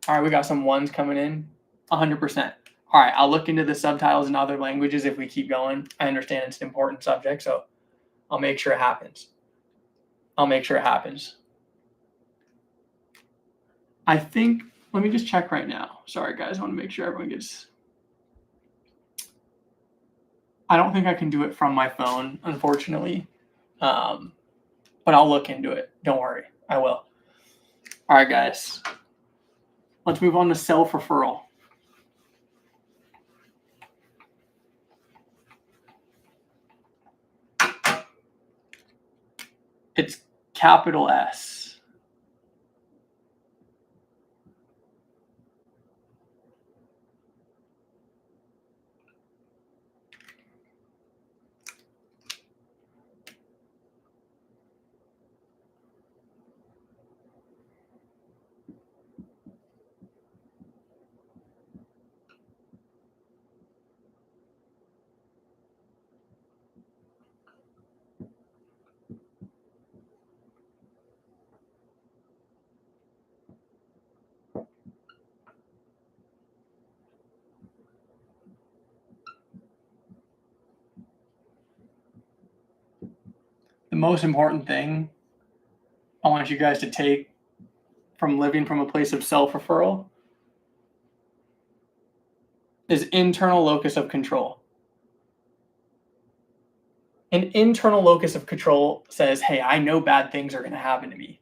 All right, we got some 1s coming in, 100%. All right, I'll look into the subtitles in other languages if we keep going. I understand it's an important subject, so I'll make sure it happens. I'll make sure it happens. I think, let me just check right now. Sorry, guys, I want to make sure everyone gets... I don't think I can do it from my phone, unfortunately, but I'll look into it. Don't worry, I will. All right, guys, let's move on to self-referral. It's capital S. The most important thing I want you guys to take from living from a place of self-referral is internal locus of control. An internal locus of control says, hey, I know bad things are going to happen to me.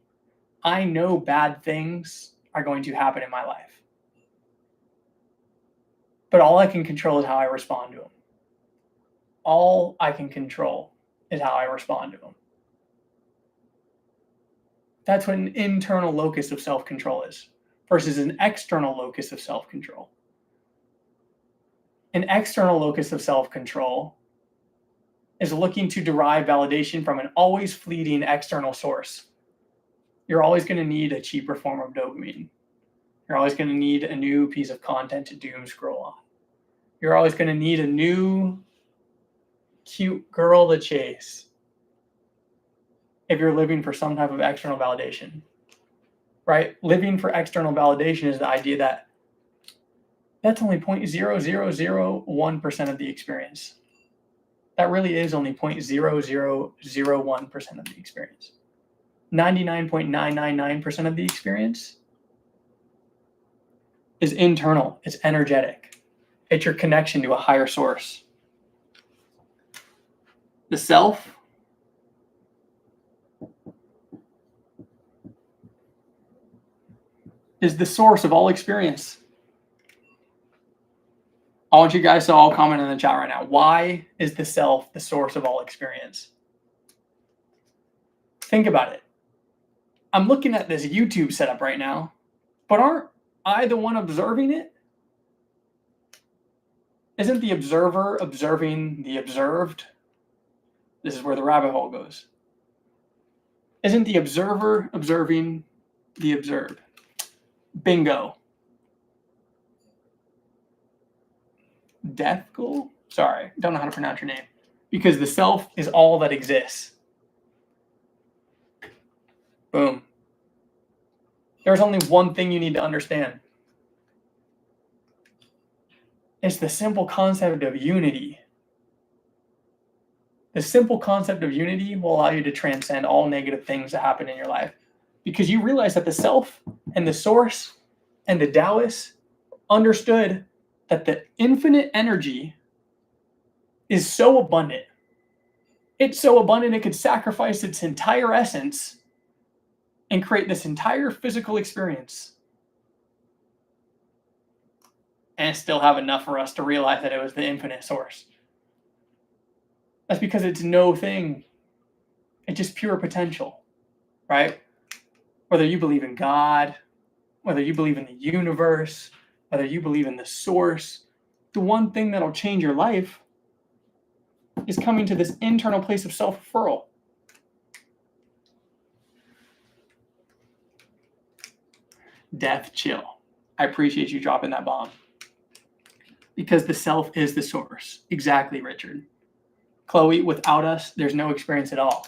I know bad things are going to happen in my life. But all I can control is how I respond to them. All I can control is how I respond to them. That's what an internal locus of self-control is versus an external locus of self-control. An external locus of self-control is looking to derive validation from an always fleeting external source. You're always going to need a cheaper form of dopamine. You're always going to need a new piece of content to doom scroll on. You're always going to need a new cute girl to chase if you're living for some type of external validation, right? Living for external validation is the idea that that's only 0.0001% of the experience. That really is only 0.0001% of the experience. 99.999% of the experience is internal. It's energetic. It's your connection to a higher source. The self is the source of all experience. I want you guys to all comment in the chat right now. Why is the self the source of all experience? Think about it. I'm looking at this YouTube setup right now, but aren't I the one observing it? Isn't the observer observing the observed? This is where the rabbit hole goes. Isn't the observer observing the observed? Bingo. Death goal? Sorry, don't know how to pronounce your name. Because the self is all that exists. Boom. There's only one thing you need to understand. It's the simple concept of unity. The simple concept of unity will allow you to transcend all negative things that happen in your life. Because you realize that the self and the source and the Taoists understood that the infinite energy is so abundant. It's so abundant it could sacrifice its entire essence and create this entire physical experience and still have enough for us to realize that it was the infinite source. That's because it's no thing. It's just pure potential, right? Whether you believe in God, whether you believe in the universe, whether you believe in the source, the one thing that'll change your life is coming to this internal place of self-referral. Death chill. I appreciate you dropping that bomb. Because the self is the source. Exactly, Richard. Chloe, without us, there's no experience at all.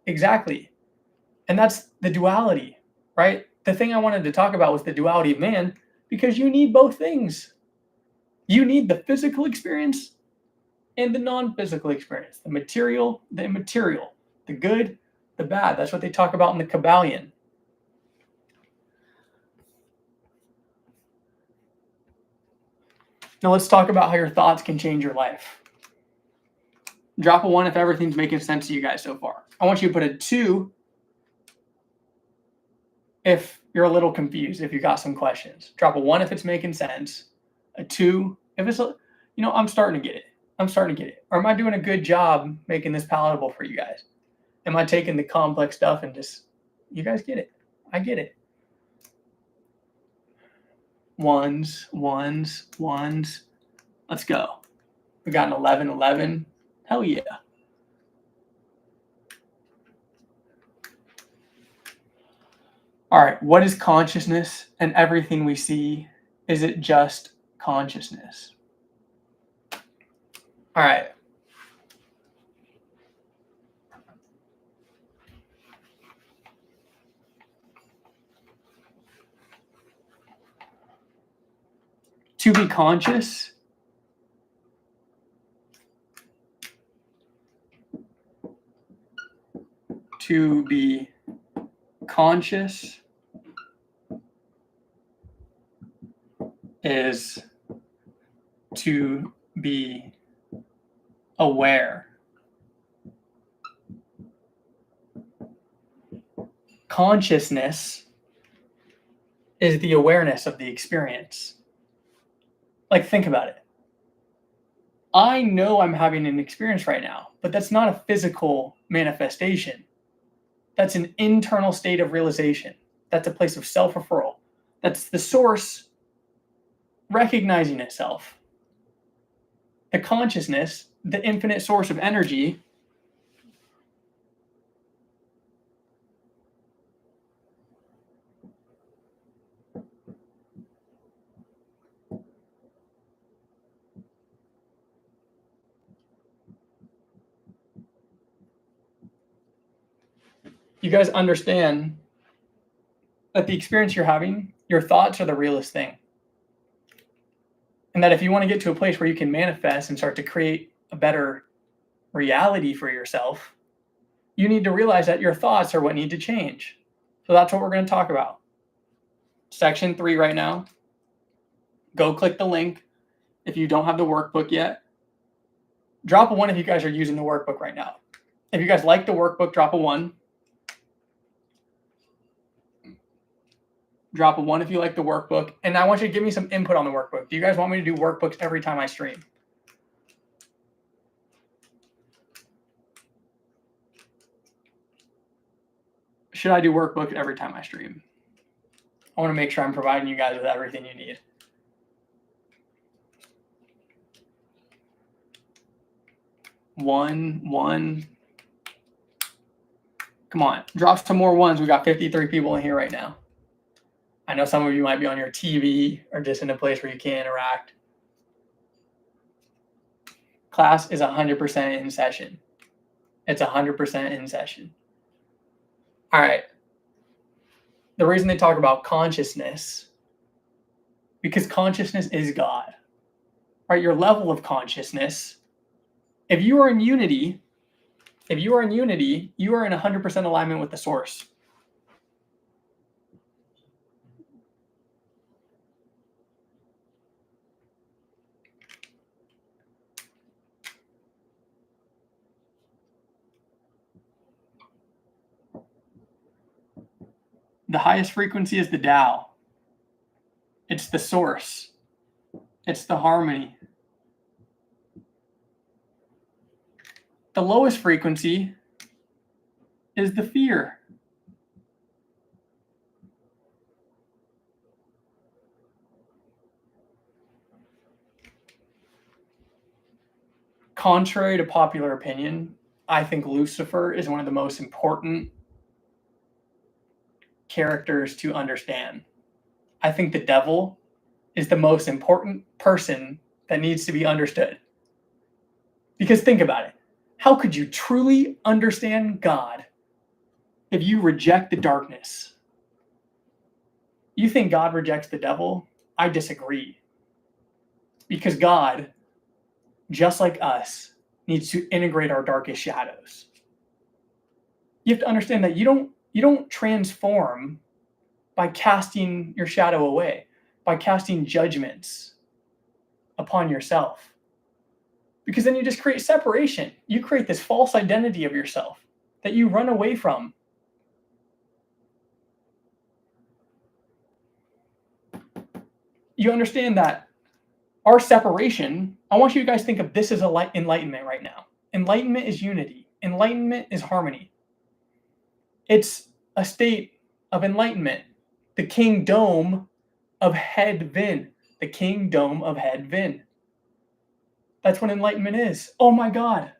Exactly. And that's the duality, right? The thing I wanted to talk about was the duality of man, because you need both things. You need the physical experience and the non-physical experience, the material, the immaterial, the good, the bad. That's what they talk about in the Kabbalion. Now let's talk about how your thoughts can change your life. Drop a 1 if everything's making sense to you guys so far. I want you to put a 2 if you're a little confused, if you got some questions. Drop a 1 if it's making sense. A 2 if it's, I'm starting to get it. I'm starting to get it. Or am I doing a good job making this palatable for you guys? Am I taking the complex stuff and just, you guys get it? I get it. Ones. Let's go. We got an 11. Hell yeah. All right, what is consciousness and everything we see? Is it just consciousness? All right. To be conscious is to be aware. Consciousness is the awareness of the experience. Like, think about it. I know I'm having an experience right now, but that's not a physical manifestation. That's an internal state of realization. That's a place of self-referral. That's the source recognizing itself. The consciousness, the infinite source of energy, you guys understand that the experience you're having, your thoughts are the realest thing. And that if you want to get to a place where you can manifest and start to create a better reality for yourself, you need to realize that your thoughts are what need to change. So that's what we're going to talk about. Section 3 right now. Go click the link if you don't have the workbook yet. Drop a 1 if you guys are using the workbook right now. If you guys like the workbook, drop a 1. Drop a 1 if you like the workbook. And I want you to give me some input on the workbook. Do you guys want me to do workbooks every time I stream? should I do workbook every time I stream? I want to make sure I'm providing you guys with everything you need. One. Come on, drop some more ones. We got 53 people in here right now. I know some of you might be on your TV or just in a place where you can't interact. Class is 100% in session. It's 100% in session. All right. The reason they talk about consciousness, because consciousness is God. Right? Your level of consciousness, if you are in unity, you are in 100% alignment with the source. The highest frequency is the Tao. It's the source. It's the harmony. The lowest frequency is the fear. Contrary to popular opinion, I think Lucifer is one of the most important characters to understand. I think the devil is the most important person that needs to be understood. Because think about it. How could you truly understand God if you reject the darkness? You think God rejects the devil? I disagree. Because God, just like us, needs to integrate our darkest shadows. You have to understand that you don't transform by casting your shadow away, by casting judgments upon yourself. Because then you just create separation. You create this false identity of yourself that you run away from. You understand that our separation, I want you guys to think of this as enlightenment right now. Enlightenment is unity. Enlightenment is harmony. It's a state of enlightenment. The kingdom of head Vin. The kingdom of head Vin. That's what enlightenment is. Oh my God.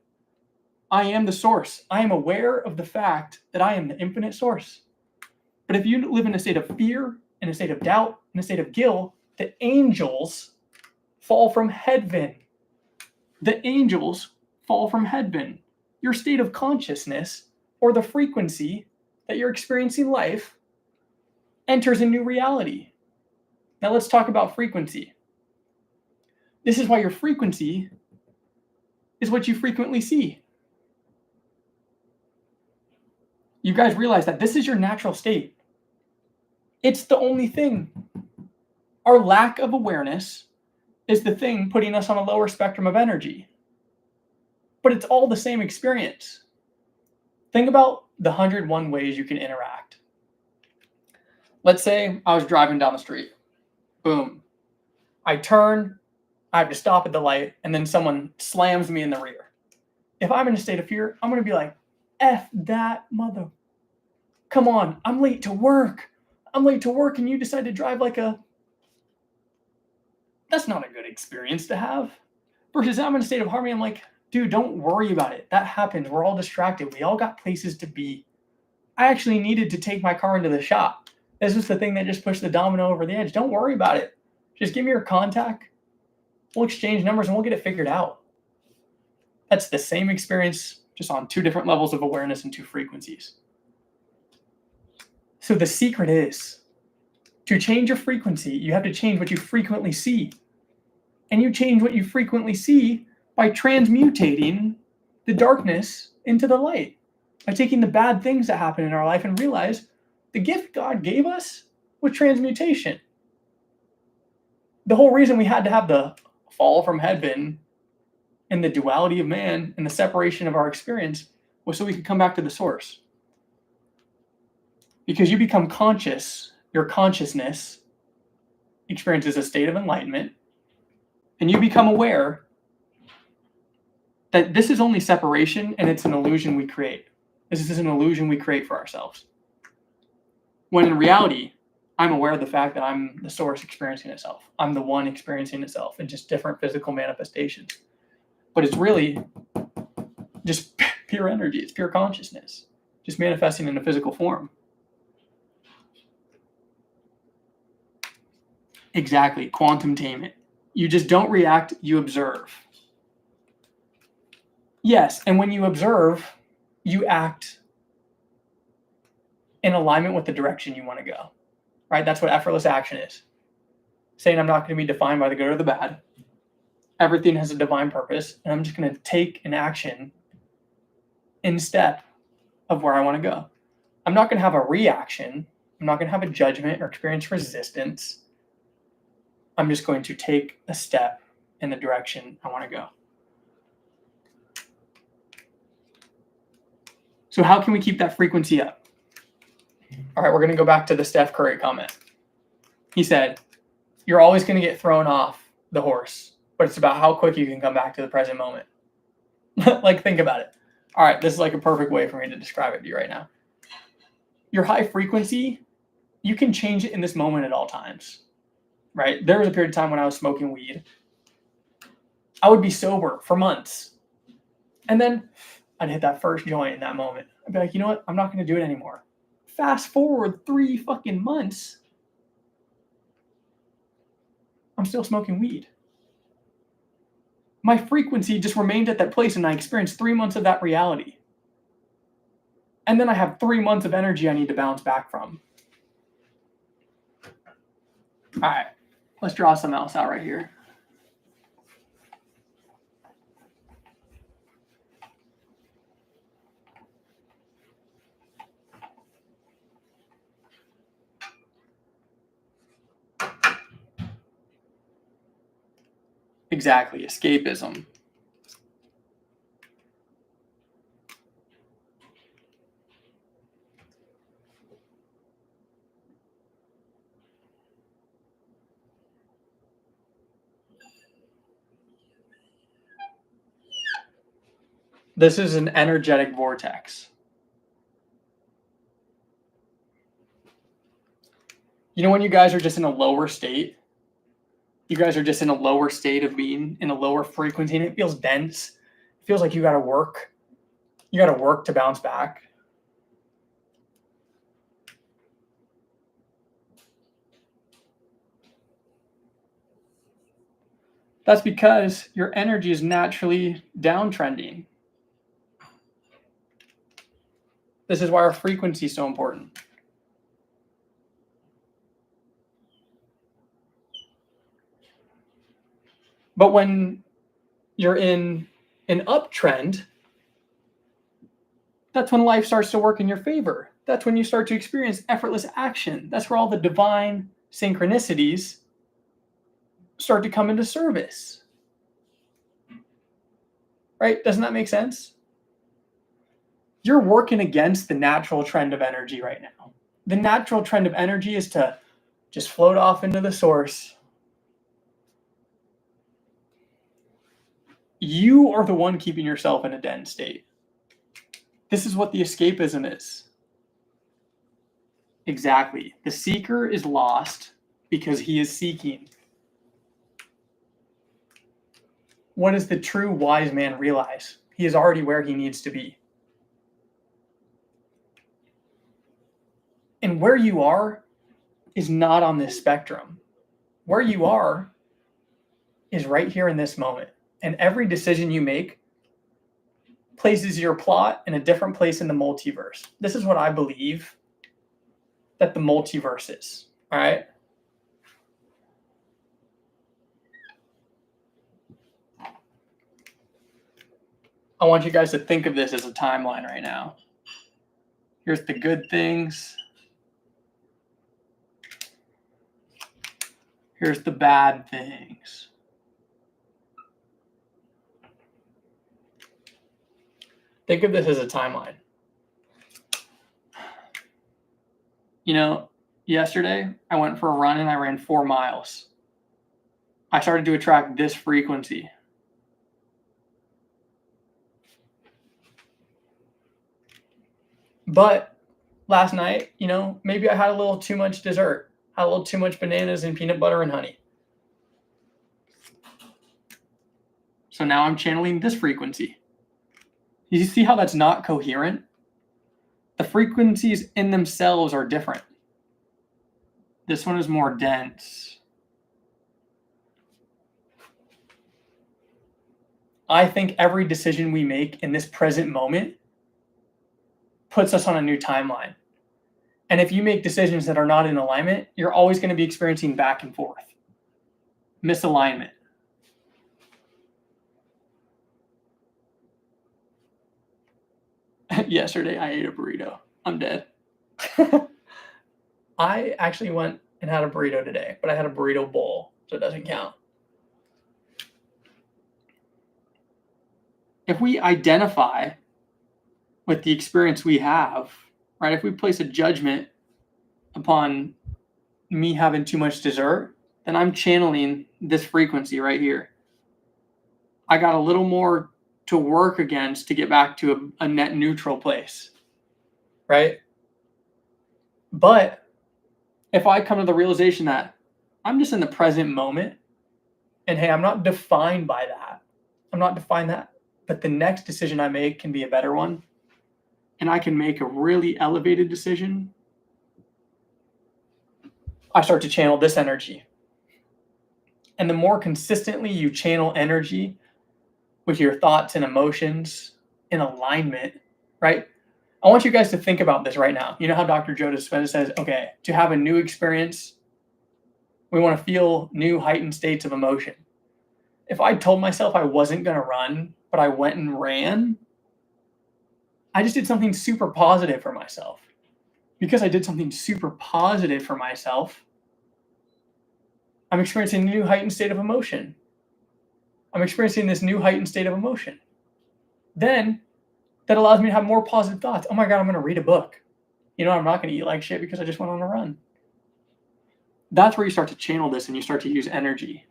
I am the source. I am aware of the fact that I am the infinite source. But if you live in a state of fear, in a state of doubt, in a state of guilt, the angels fall from heaven. The angels fall from heaven. Your state of consciousness, or the frequency that you're experiencing life, enters a new reality. Now let's talk about frequency. This is why your frequency is what you frequently see. You guys realize that this is your natural state. It's the only thing. Our lack of awareness is the thing putting us on a lower spectrum of energy. But it's all the same experience. Think about the 101 ways you can interact. Let's say I was driving down the street. Boom. I turn, I have to stop at the light, and then someone slams me in the rear. If I'm in a state of fear, I'm going to be like, F that mother. Come on, I'm late to work. I'm late to work, and you decide to drive like a... That's not a good experience to have. Versus I'm in a state of harmony, I'm like, dude, don't worry about it. That happens. We're all distracted. We all got places to be. I actually needed to take my car into the shop. This was the thing that just pushed the domino over the edge. Don't worry about it. Just give me your contact. We'll exchange numbers and we'll get it figured out. That's the same experience, just on two different levels of awareness and two frequencies. So the secret is, to change your frequency, you have to change what you frequently see. And you change what you frequently see by transmutating the darkness into the light. By taking the bad things that happen in our life and realize the gift God gave us was transmutation. The whole reason we had to have the fall from heaven and the duality of man and the separation of our experience was so we could come back to the source. Because you become conscious, your consciousness experiences a state of enlightenment, and you become aware that this is only separation and it's an illusion we create. This is an illusion we create for ourselves. When in reality, I'm aware of the fact that I'm the source experiencing itself. I'm the one experiencing itself in just different physical manifestations. But it's really just pure energy. It's pure consciousness, just manifesting in a physical form. Exactly. Quantum tainment. You just don't react, you observe. Yes, and when you observe, you act in alignment with the direction you want to go. Right? That's what effortless action is. Saying I'm not going to be defined by the good or the bad. Everything has a divine purpose, and I'm just going to take an action in step of where I want to go. I'm not going to have a reaction. I'm not going to have a judgment or experience resistance. I'm just going to take a step in the direction I want to go. So how can we keep that frequency up? All right, we're going to go back to the Steph Curry comment. He said, you're always going to get thrown off the horse, but it's about how quick you can come back to the present moment. Like, think about it. All right, this is like a perfect way for me to describe it to you right now. Your high frequency, you can change it in this moment at all times, right? There was a period of time when I was smoking weed. I would be sober for months. And then I'd hit that first joint in that moment. I'd be like, you know what? I'm not going to do it anymore. Fast forward 3 fucking months. I'm still smoking weed. My frequency just remained at that place, and I experienced 3 months of that reality. And then I have 3 months of energy I need to bounce back from. All right, let's draw something else out right here. Exactly, escapism. This is an energetic vortex. You know when you guys are just in a lower state? You guys are just in a lower state of being, in a lower frequency, and it feels dense. It feels like you got to work. You got to work to bounce back. That's because your energy is naturally downtrending. This is why our frequency is so important. But when you're in an uptrend, that's when life starts to work in your favor. That's when you start to experience effortless action. That's where all the divine synchronicities start to come into service. Right? Doesn't that make sense? You're working against the natural trend of energy right now. The natural trend of energy is to just float off into the source. You are the one keeping yourself in a dense state. This is what the escapism is. Exactly. The seeker is lost because he is seeking. What does the true wise man realize? He is already where he needs to be. And where you are is not on this spectrum. Where you are is right here in this moment. And every decision you make places your plot in a different place in the multiverse. This is what I believe that the multiverse is. All right. I want you guys to think of this as a timeline right now. Here's the good things. Here's the bad things. Think of this as a timeline. You know, yesterday I went for a run and I ran 4 miles. I started to attract this frequency. But last night, you know, maybe I had a little too much dessert, had a little too much bananas and peanut butter and honey. So now I'm channeling this frequency. You see how that's not coherent? The frequencies in themselves are different. This one is more dense. I think every decision we make in this present moment puts us on a new timeline. And if you make decisions that are not in alignment, you're always going to be experiencing back and forth. Misalignment. Yesterday, I ate a burrito. I'm dead. I actually went and had a burrito today, but I had a burrito bowl, so it doesn't count. If we identify with the experience we have, right? If we place a judgment upon me having too much dessert, then I'm channeling this frequency right here. I got a little more to work against to get back to a net neutral place, right? But if I come to the realization that I'm just in the present moment, and hey, I'm not defined by that. I'm not defined that, but the next decision I make can be a better one, and I can make a really elevated decision. I start to channel this energy. And the more consistently you channel energy with your thoughts and emotions in alignment, right? I want you guys to think about this right now. You know how Dr. Joe Dispenza says, okay, to have a new experience, we want to feel new heightened states of emotion. If I told myself I wasn't going to run, but I went and ran, I just did something super positive for myself. Because I did something super positive for myself, I'm experiencing a new heightened state of emotion. I'm experiencing this new heightened state of emotion. Then that allows me to have more positive thoughts. Oh my God, I'm going to read a book. You know, I'm not going to eat like shit because I just went on a run. That's where you start to channel this and you start to use energy.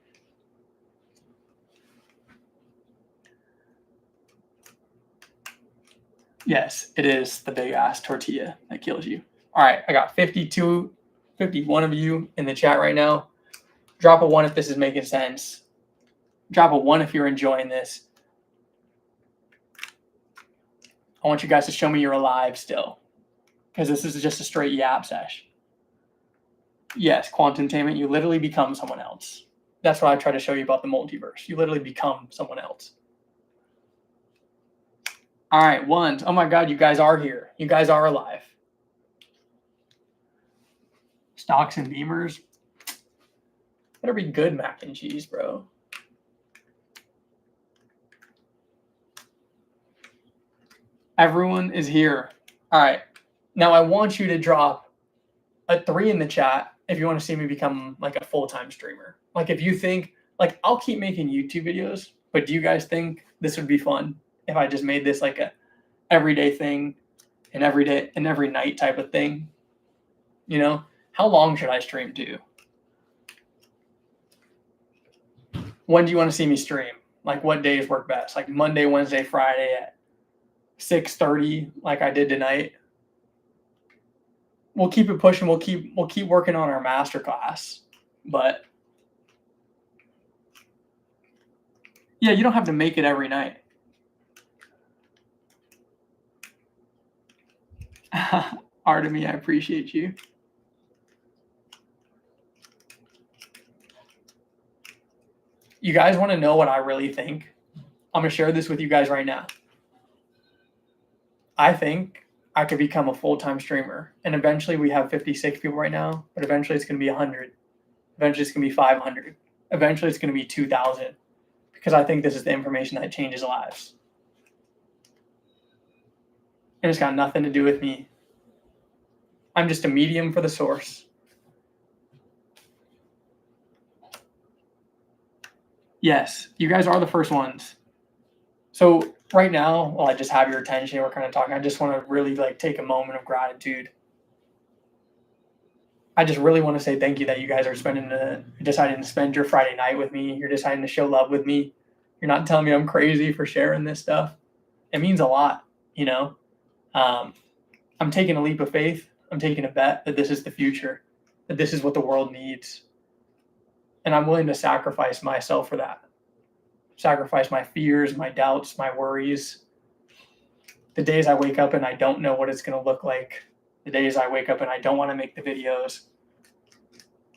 Yes, it is the big ass tortilla that kills you. All right, I got 51 of you in the chat right now. Drop a 1 if this is making sense. Drop a 1 if you're enjoying this. I want you guys to show me you're alive still, because this is just a straight yap sesh. Yes, quantum-tainment, you literally become someone else. That's what I try to show you about the multiverse. You literally become someone else. All right, 1s. Oh my God, you guys are here. You guys are alive. Stocks and Beamers. Better be good mac and cheese, bro. Everyone is here. All right. Now I want you to drop a 3 in the chat if you want to see me become like a full-time streamer. Like if you think, like I'll keep making YouTube videos, but do you guys think this would be fun if I just made this like a everyday thing, an everyday and every night type of thing? You know, how long should I stream to? When do you want to see me stream? Like what days work best? Like Monday, Wednesday, Friday at 6:30, like I did tonight. We'll keep it pushing. We'll keep working on our masterclass. But yeah, you don't have to make it every night. Artemy, I appreciate you. You guys want to know what I really think? I'm going to share this with you guys right now. I think I could become a full-time streamer. And eventually we have 56 people right now, but eventually it's going to be 100. Eventually it's going to be 500. Eventually it's going to be 2,000. Because I think this is the information that changes lives. And it's got nothing to do with me. I'm just a medium for the source. Yes, you guys are the first ones. So right now, while I just have your attention, we're kind of talking, I just want to really like take a moment of gratitude. I just really want to say thank you that you guys are deciding to spend your Friday night with me. You're deciding to show love with me. You're not telling me I'm crazy for sharing this stuff. It means a lot, you know. I'm taking a leap of faith I'm taking a bet that this is the future, that this is what the world needs. And I'm willing to sacrifice myself for that. Sacrifice my fears, my doubts, my worries. The days I wake up and I don't know what it's going to look like. The days I wake up and I don't want to make the videos.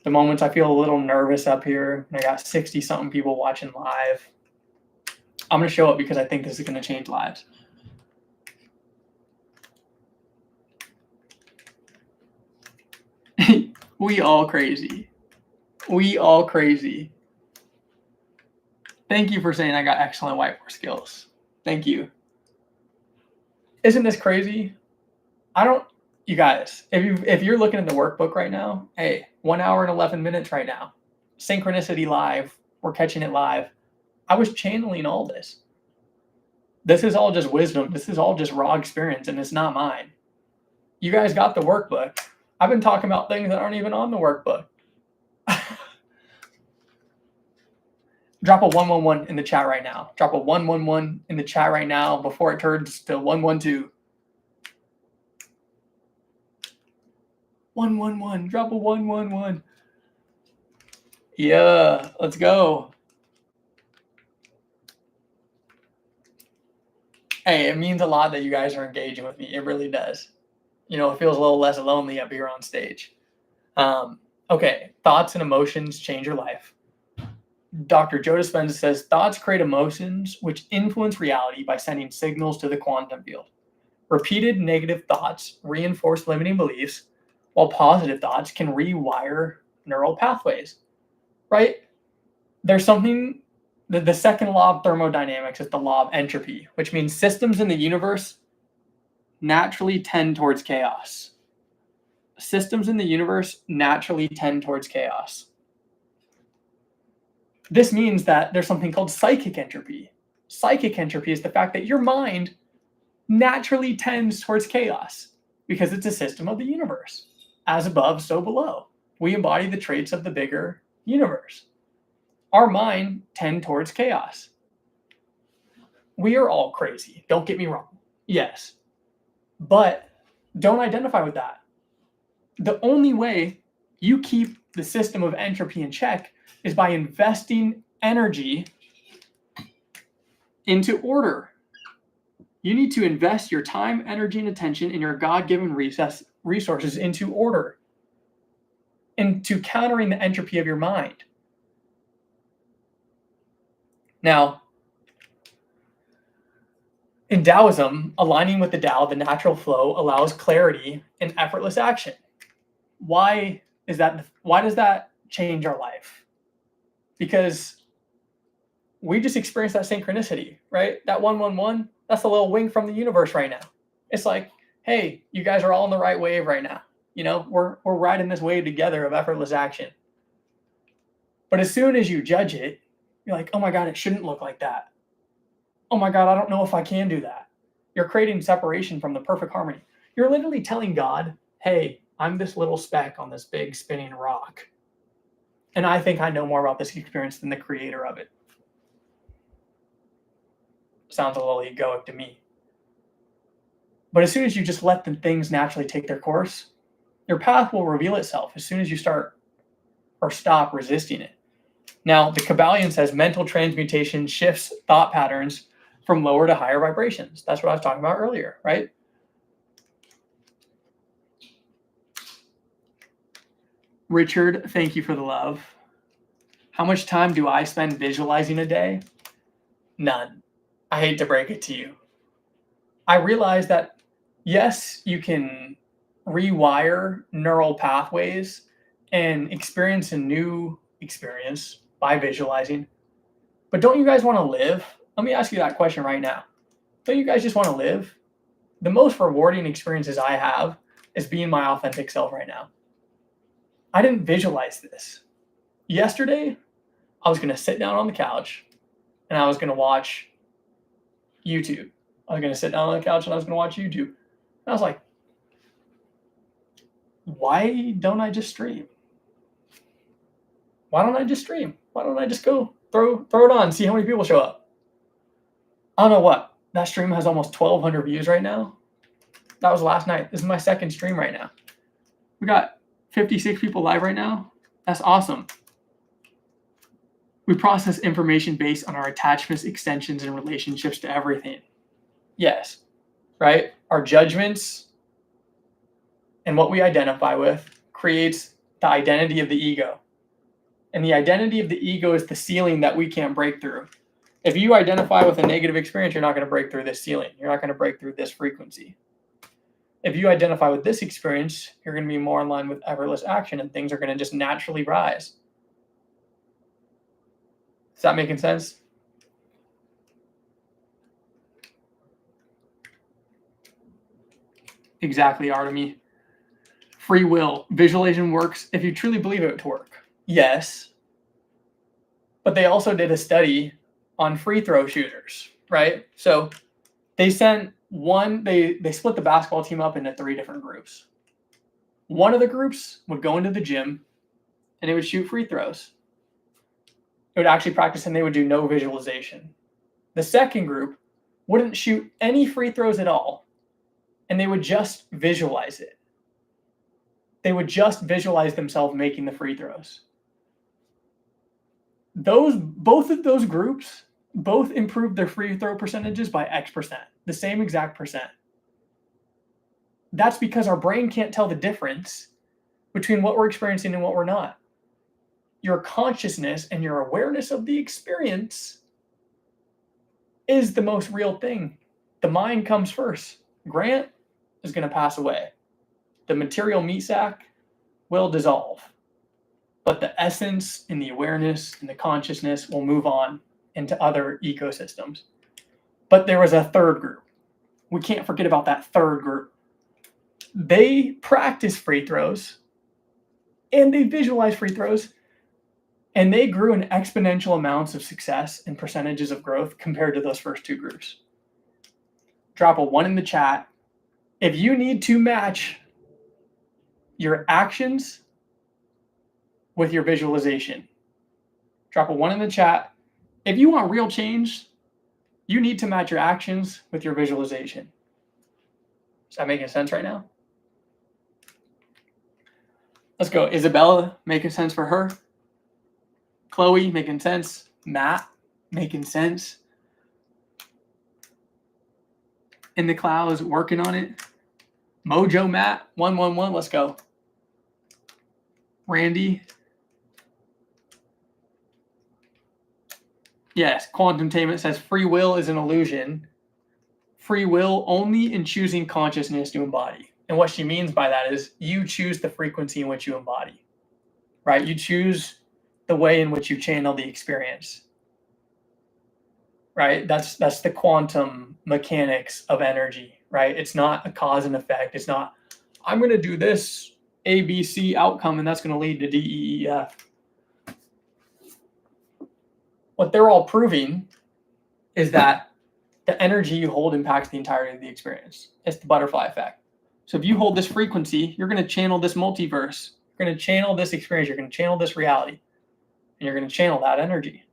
The moments I feel a little nervous up here and I got 60-something people watching live. I'm going to show up because I think this is going to change lives. We all crazy. We all crazy. Thank you for saying I got excellent whiteboard skills. Thank you. Isn't this crazy? You guys, if you're looking at the workbook right now, hey, 1 hour and 11 minutes right now. Synchronicity live. We're catching it live. I was channeling all this. This is all just wisdom. This is all just raw experience, and it's not mine. You guys got the workbook. I've been talking about things that aren't even on the workbook. Drop a 111 in the chat right now. Drop a 111 in the chat right now before it turns to 112. 111. Drop a 111. Yeah, let's go. Hey, it means a lot that you guys are engaging with me. It really does. You know, it feels a little less lonely up here on stage. Okay, thoughts and emotions change your life. Dr. Joe Dispenza says, thoughts create emotions which influence reality by sending signals to the quantum field. Repeated negative thoughts reinforce limiting beliefs, while positive thoughts can rewire neural pathways, right? There's something, the second law of thermodynamics is the law of entropy, which means systems in the universe naturally tend towards chaos. Systems in the universe naturally tend towards chaos. This means that there's something called psychic entropy. Psychic entropy is the fact that your mind naturally tends towards chaos because it's a system of the universe. As above, so below. We embody the traits of the bigger universe. Our mind tend towards chaos. We are all crazy. Don't get me wrong. Yes. But don't identify with that. The only way you keep the system of entropy in check is by investing energy into order. You need to invest your time, energy, and attention in your God-given resources into order, into countering the entropy of your mind. Now, in Taoism, aligning with the Tao, the natural flow, allows clarity and effortless action. Why does that change our life? Because we just experienced that synchronicity, right? That 111, that's a little wink from the universe right now. It's like, hey, you guys are all on the right wave right now. You know, we're riding this wave together of effortless action. But as soon as you judge it, you're like, oh my God, it shouldn't look like that. Oh my God, I don't know if I can do that. You're creating separation from the perfect harmony. You're literally telling God, hey, I'm this little speck on this big spinning rock. And I think I know more about this experience than the creator of it. Sounds a little egoic to me. But as soon as you just let the things naturally take their course, your path will reveal itself as soon as you start or stop resisting it. Now, the Kabbalion says mental transmutation shifts thought patterns from lower to higher vibrations. That's what I was talking about earlier, right? Richard, thank you for the love. How much time do I spend visualizing a day? None. I hate to break it to you. I realize that, yes, you can rewire neural pathways and experience a new experience by visualizing. But don't you guys want to live? Let me ask you that question right now. Don't you guys just want to live? The most rewarding experiences I have is being my authentic self right now. I didn't visualize this. Yesterday, I was going to sit down on the couch and I was going to watch YouTube. I was going to sit down on the couch and I was going to watch YouTube. And I was like, why don't I just stream? Why don't I just stream? Why don't I just go throw it on, see how many people show up? I don't know what. That stream has almost 1,200 views right now. That was last night. This is my second stream right now. We got 56 people live right now. That's awesome. We process information based on our attachments, extensions, and relationships to everything. Yes, right? Our judgments and what we identify with creates the identity of the ego. And the identity of the ego is the ceiling that we can't break through. If you identify with a negative experience, you're not going to break through this ceiling. You're not going to break through this frequency. If you identify with this experience, you're going to be more in line with effortless action, and things are going to just naturally rise. Is that making sense? Exactly, Artemy. Free will. Visualization works if you truly believe it to work. Yes. But they also did a study on free throw shooters, right? So they sent they split the basketball team up into 3 different groups. One of the groups would go into the gym and they would shoot free throws. They would actually practice and they would do no visualization. The second group wouldn't shoot any free throws at all, and they would just visualize it. They would just visualize themselves making the free throws. Both of those groups both improved their free throw percentages by X%, the same exact percent. That's because our brain can't tell the difference between what we're experiencing and what we're not. Your consciousness and your awareness of the experience is the most real thing. The mind comes first. Grant is going to pass away. The material meat sack will dissolve. But the essence and the awareness and the consciousness will move on into other ecosystems. But there was a third group. We can't forget about that third group. They practice free throws and they visualize free throws, and they grew in exponential amounts of success and percentages of growth compared to those first 2 groups. Drop a 1 in the chat. If you need to match your actions with your visualization, drop a 1 in the chat. If you want real change, you need to match your actions with your visualization. Is that making sense right now? Let's go. Isabella, making sense for her? Chloe, making sense? Matt, making sense? In the clouds, working on it. Mojo Matt, 111, let's go. Randy. Yes, Quantum Tainment says free will is an illusion. Free will only in choosing consciousness to embody. And what she means by that is you choose the frequency in which you embody, right? You choose the way in which you channel the experience, right? That's the quantum mechanics of energy, right? It's not a cause and effect. It's not, I'm going to do this ABC outcome and that's going to lead to DEEF. What they're all proving is that the energy you hold impacts the entirety of the experience. It's the butterfly effect. So if you hold this frequency, you're going to channel this multiverse. You're going to channel this experience. You're going to channel this reality. And you're going to channel that energy.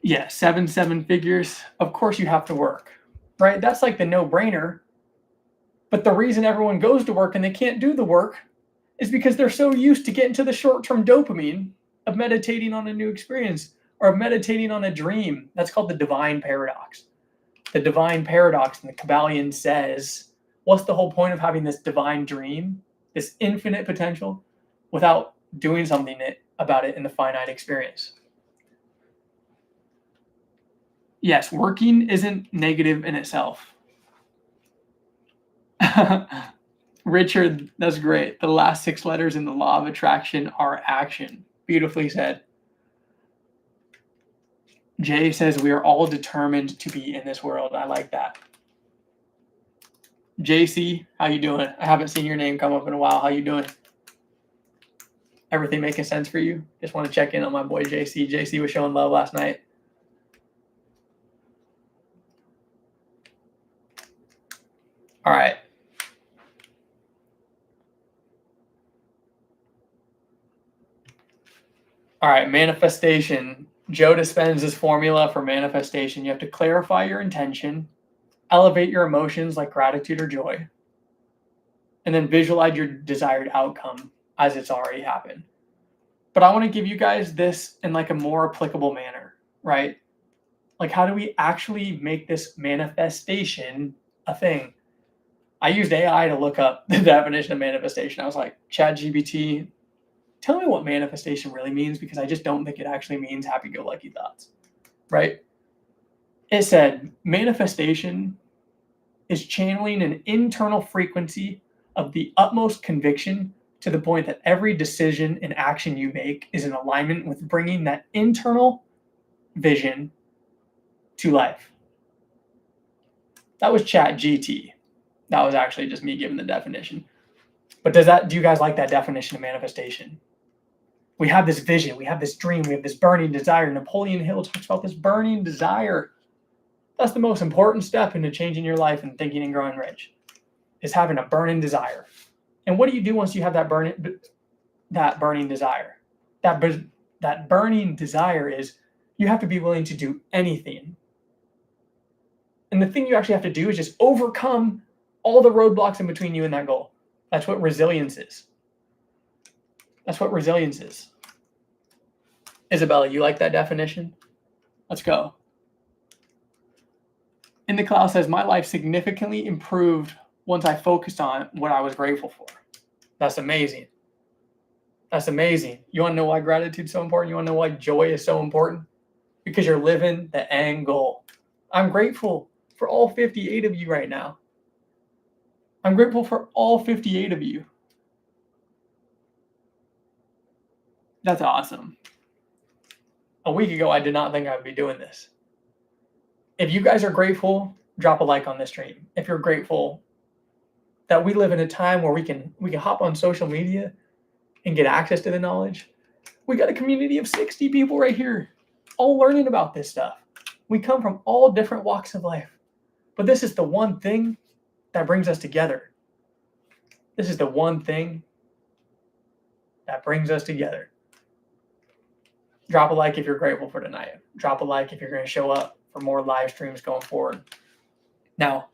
Yeah, 7 figures. Of course you have to work, right? That's like the no-brainer. But the reason everyone goes to work and they can't do the work is because they're so used to getting to the short-term dopamine of meditating on a new experience or of meditating on a dream. That's called the divine paradox. The divine paradox in the Kabbalion says, what's the whole point of having this divine dream, this infinite potential, without doing something about it in the finite experience? Yes, working isn't negative in itself. Richard, that's great. The last 6 letters in the law of attraction are action. Beautifully said. Jay says we are all determined to be in this world. I like that. JC, how you doing? I haven't seen your name come up in a while. How you doing? Everything making sense for you? Just want to check in on my boy JC. JC was showing love last night. All right. All right, manifestation. Joe Dispenza's formula for manifestation. You have to clarify your intention, elevate your emotions like gratitude or joy, and then visualize your desired outcome as it's already happened. But I want to give you guys this in like a more applicable manner, right? Like, how do we actually make this manifestation a thing? I used AI to look up the definition of manifestation. I was like, ChatGPT, tell me what manifestation really means, because I just don't think it actually means happy-go-lucky thoughts, right? It said manifestation is channeling an internal frequency of the utmost conviction to the point that every decision and action you make is in alignment with bringing that internal vision to life. That was ChatGPT. That was actually just me giving the definition. But do you guys like that definition of manifestation? We have this vision, we have this dream, we have this burning desire. Napoleon Hill talks about this burning desire. That's the most important step into changing your life and thinking and growing rich, is having a burning desire. And what do you do once you have that burning desire? That burning desire is you have to be willing to do anything. And the thing you actually have to do is just overcome all the roadblocks in between you and that goal. That's what resilience is. That's what resilience is. Isabella, you like that definition? Let's go. In the Cloud says, my life significantly improved once I focused on what I was grateful for. That's amazing. That's amazing. You want to know why gratitude is so important? You want to know why joy is so important? Because you're living the end goal. I'm grateful for all 58 of you right now. I'm grateful for all 58 of you. That's awesome. A week ago, I did not think I would be doing this. If you guys are grateful, drop a like on this stream. If you're grateful that we live in a time where we can hop on social media and get access to the knowledge. We got a community of 60 people right here, all learning about this stuff. We come from all different walks of life, but this is the one thing that brings us together. This is the one thing that brings us together. Drop a like if you're grateful for tonight. Drop a like if you're going to show up for more live streams going forward. Now,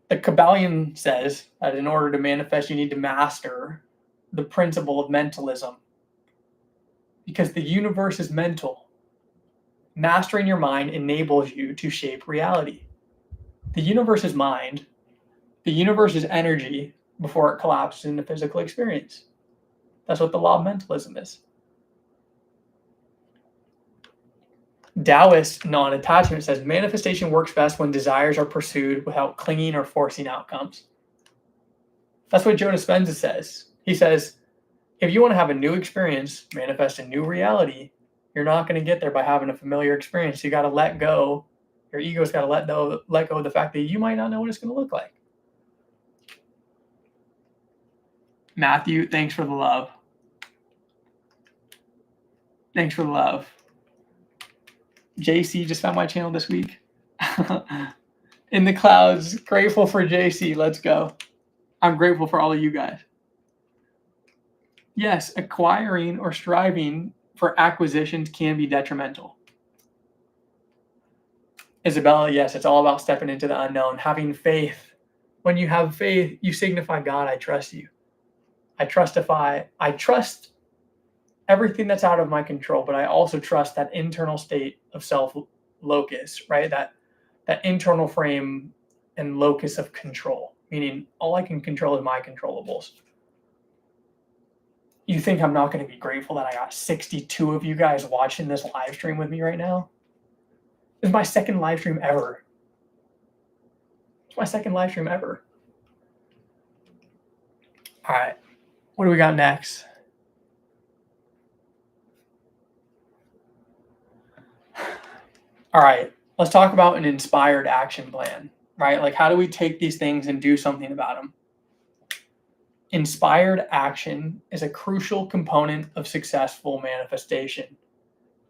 the Kabbalion says that in order to manifest, you need to master the principle of mentalism, because the universe is mental. Mastering your mind enables you to shape reality. The universe is mind. The universe is energy before it collapses into physical experience. That's what the law of mentalism is. Taoist non-attachment says manifestation works best when desires are pursued without clinging or forcing outcomes. That's what Joe Dispenza says. He says, if you want to have a new experience, manifest a new reality, you're not going to get there by having a familiar experience. You got to let go. Your ego's got to let go of the fact that you might not know what it's going to look like. Matthew, thanks for the love. Thanks for the love. JC just found my channel this week. In the clouds, grateful for JC. Let's go. I'm grateful for all of you guys. Yes, acquiring or striving for acquisitions can be detrimental. Isabella, yes, it's all about stepping into the unknown, having faith. When you have faith, you signify, God, I trust you. I trust everything that's out of my control, but I also trust that internal state of self-locus, right? That internal frame and locus of control, meaning all I can control is my controllables. You think I'm not going to be grateful that I got 62 of you guys watching this live stream with me right now? This is my second live stream ever. It's my second live stream ever. All right, what do we got next? All right, let's talk about an inspired action plan, right? Like, how do we take these things and do something about them? Inspired action is a crucial component of successful manifestation.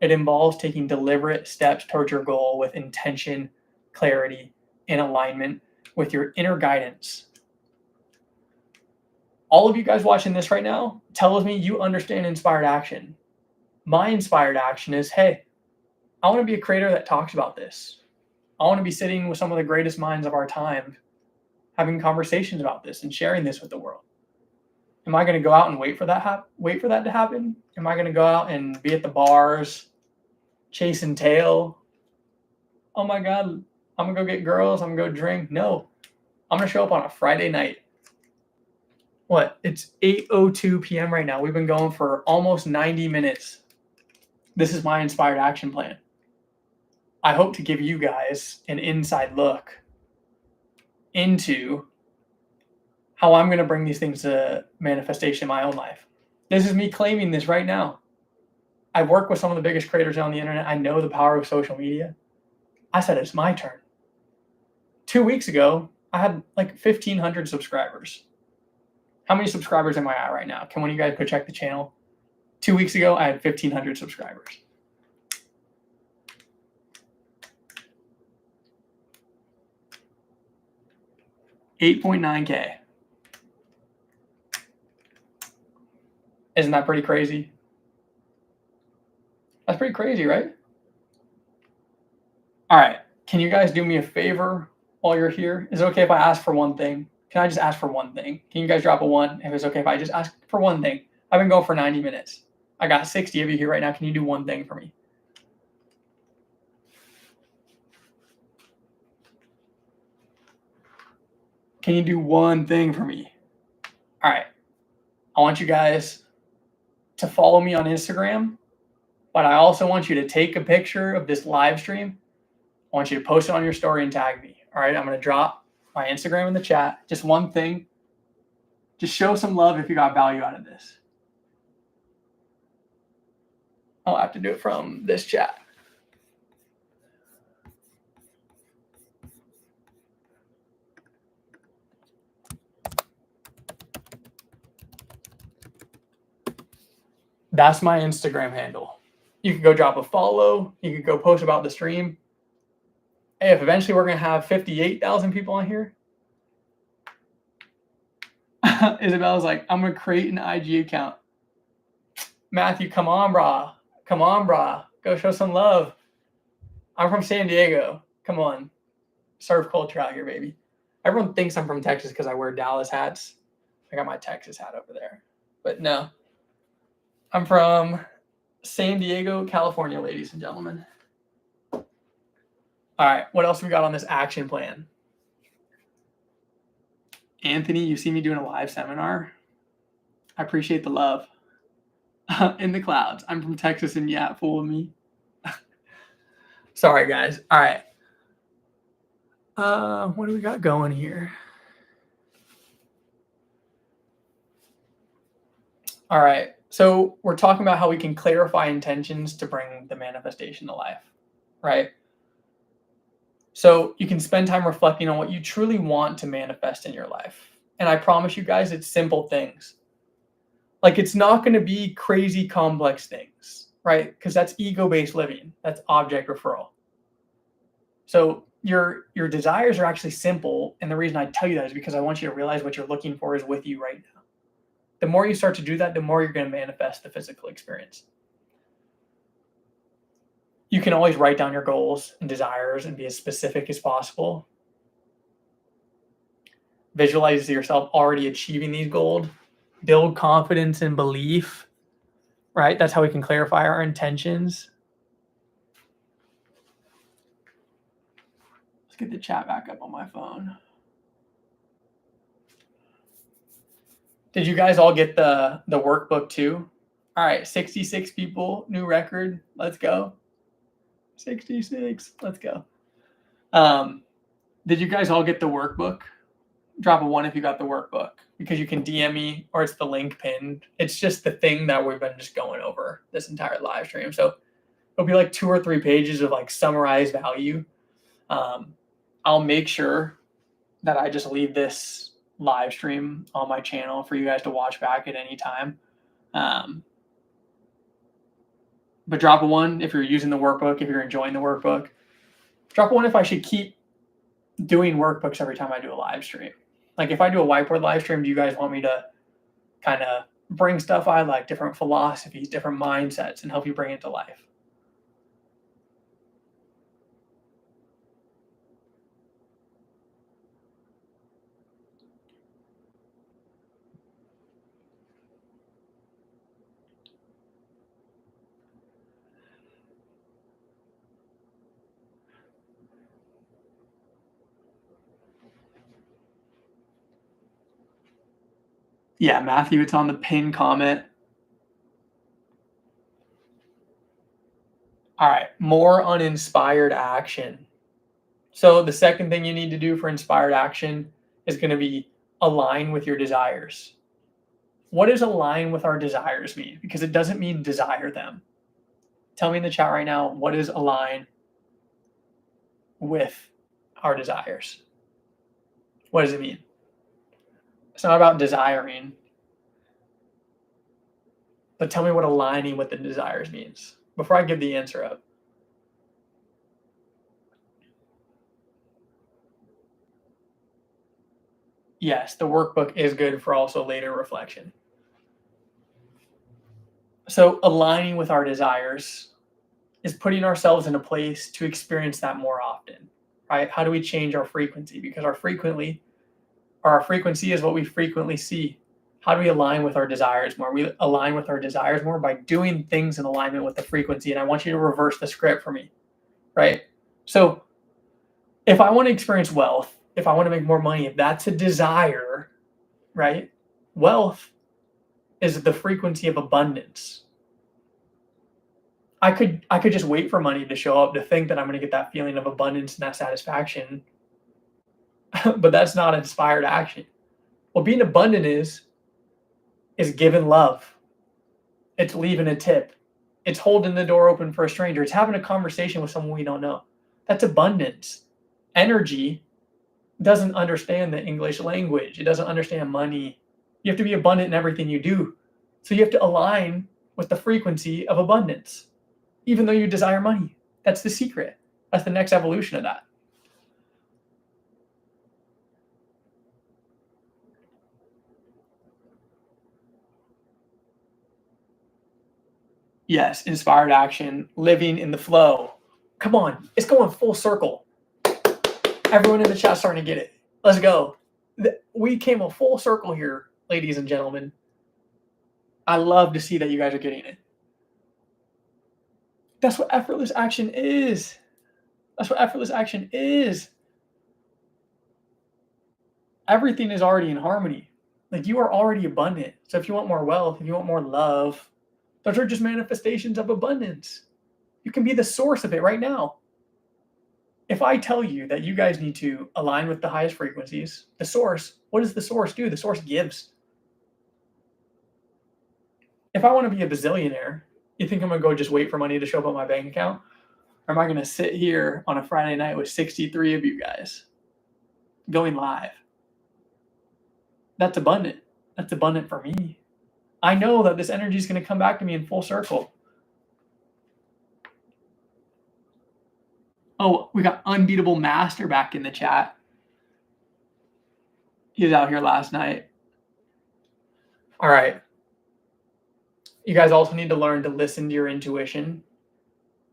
It involves taking deliberate steps towards your goal with intention, clarity, and alignment with your inner guidance. All of you guys watching this right now tells me you understand inspired action. My inspired action is, hey, I want to be a creator that talks about this. I want to be sitting with some of the greatest minds of our time, having conversations about this and sharing this with the world. Am I going to go out and wait for that to happen? Am I going to go out and be at the bars, chasing tail? Oh my God, I'm going to go get girls. I'm going to go drink. No, I'm going to show up on a Friday night. What? It's 8:02 p.m. right now. We've been going for almost 90 minutes. This is my inspired action plan. I hope to give you guys an inside look into how I'm going to bring these things to manifestation in my own life. This is me claiming this right now. I work with some of the biggest creators on the internet. I know the power of social media. I said it's my turn. 2 weeks ago, I had like 1,500 subscribers. How many subscribers am I at right now? Can one of you guys go check the channel? 2 weeks ago, I had 1,500 subscribers. $8.9K. Isn't that pretty crazy? That's pretty crazy, right? All right. Can you guys do me a favor while you're here? Is it okay if I ask for one thing? Can I just ask for one thing? Can you guys drop a 1 if it's okay if I just ask for one thing? I've been going for 90 minutes. I got 60 of you here right now. Can you do one thing for me? Can you do one thing for me? All right. I want you guys to follow me on Instagram, but I also want you to take a picture of this live stream. I want you to post it on your story and tag me. All right. I'm going to drop my Instagram in the chat. Just one thing. Just show some love if you got value out of this. I'll have to do it from this chat. That's my Instagram handle. You could go drop a follow. You could go post about the stream. Hey, if eventually we're going to have 58,000 people on here, Isabella's like, I'm going to create an IG account. Matthew, come on, brah. Come on, brah. Go show some love. I'm from San Diego. Come on. Surf culture out here, baby. Everyone thinks I'm from Texas because I wear Dallas hats. I got my Texas hat over there. But no. I'm from San Diego, California, ladies and gentlemen. All right. What else we got on this action plan? Anthony, you see me doing a live seminar. I appreciate the love. In the clouds. I'm from Texas and yeah, fool me. Sorry, guys. All right. What do we got going here? All right. So we're talking about how we can clarify intentions to bring the manifestation to life, right? So you can spend time reflecting on what you truly want to manifest in your life. And I promise you guys, it's simple things. Like, it's not going to be crazy complex things, right? Because that's ego-based living. That's object-referral. So your desires are actually simple. And the reason I tell you that is because I want you to realize what you're looking for is with you right now. The more you start to do that, the more you're going to manifest the physical experience. You can always write down your goals and desires and be as specific as possible. Visualize yourself already achieving these goals. Build confidence and belief, right? That's how we can clarify our intentions. Let's get the chat back up on my phone. Did you guys all get the workbook too? All right, 66 people, new record. Let's go. 66, let's go. Did you guys all get the workbook? Drop a 1 if you got the workbook, because you can DM me or it's the link pinned. It's just the thing that we've been just going over this entire live stream. So it'll be like 2 or 3 pages of like summarized value. I'll make sure that I just leave this live stream on my channel for you guys to watch back at any time. But drop a 1 if you're using the workbook, if you're enjoying the workbook. Drop a 1 if I should keep doing workbooks every time I do a live stream. Like, if I do a whiteboard live stream, do you guys want me to kind of bring stuff I like, different philosophies, different mindsets, and help you bring it to life? Yeah, Matthew, it's on the pin comment. All right, more uninspired action. So the second thing you need to do for inspired action is going to be align with your desires. What does align with our desires mean? Because it doesn't mean desire them. Tell me in the chat right now, what is align with our desires? What does it mean? It's not about desiring, but tell me what aligning with the desires means before I give the answer up. Yes, the workbook is good for also later reflection. So aligning with our desires is putting ourselves in a place to experience that more often, right? How do we change our frequency? Because our frequency is what we frequently see. How do we align with our desires more? We align with our desires more by doing things in alignment with the frequency. And I want you to reverse the script for me, right? So if I want to experience wealth, if I want to make more money, if that's a desire, right? Wealth is the frequency of abundance. I could just wait for money to show up to think that I'm going to get that feeling of abundance and that satisfaction, but that's not inspired action. What being abundant is giving love. It's leaving a tip. It's holding the door open for a stranger. It's having a conversation with someone we don't know. That's abundance. Energy doesn't understand the English language. It doesn't understand money. You have to be abundant in everything you do. So you have to align with the frequency of abundance, even though you desire money. That's the secret. That's the next evolution of that. Yes, inspired action, living in the flow. Come on, it's going full circle. Everyone in the chat starting to get it. Let's go. We came a full circle here, ladies and gentlemen. I love to see that you guys are getting it. That's what effortless action is. That's what effortless action is. Everything is already in harmony. Like, you are already abundant. So if you want more wealth, if you want more love, those are just manifestations of abundance. You can be the source of it right now. If I tell you that you guys need to align with the highest frequencies, the source, what does the source do? The source gives. If I want to be a bazillionaire, you think I'm going to go just wait for money to show up on my bank account? Or am I going to sit here on a Friday night with 63 of you guys going live? That's abundant. That's abundant for me. I know that this energy is going to come back to me in full circle. Oh, we got Unbeatable Master back in the chat. He was out here last night. All right. You guys also need to learn to listen to your intuition.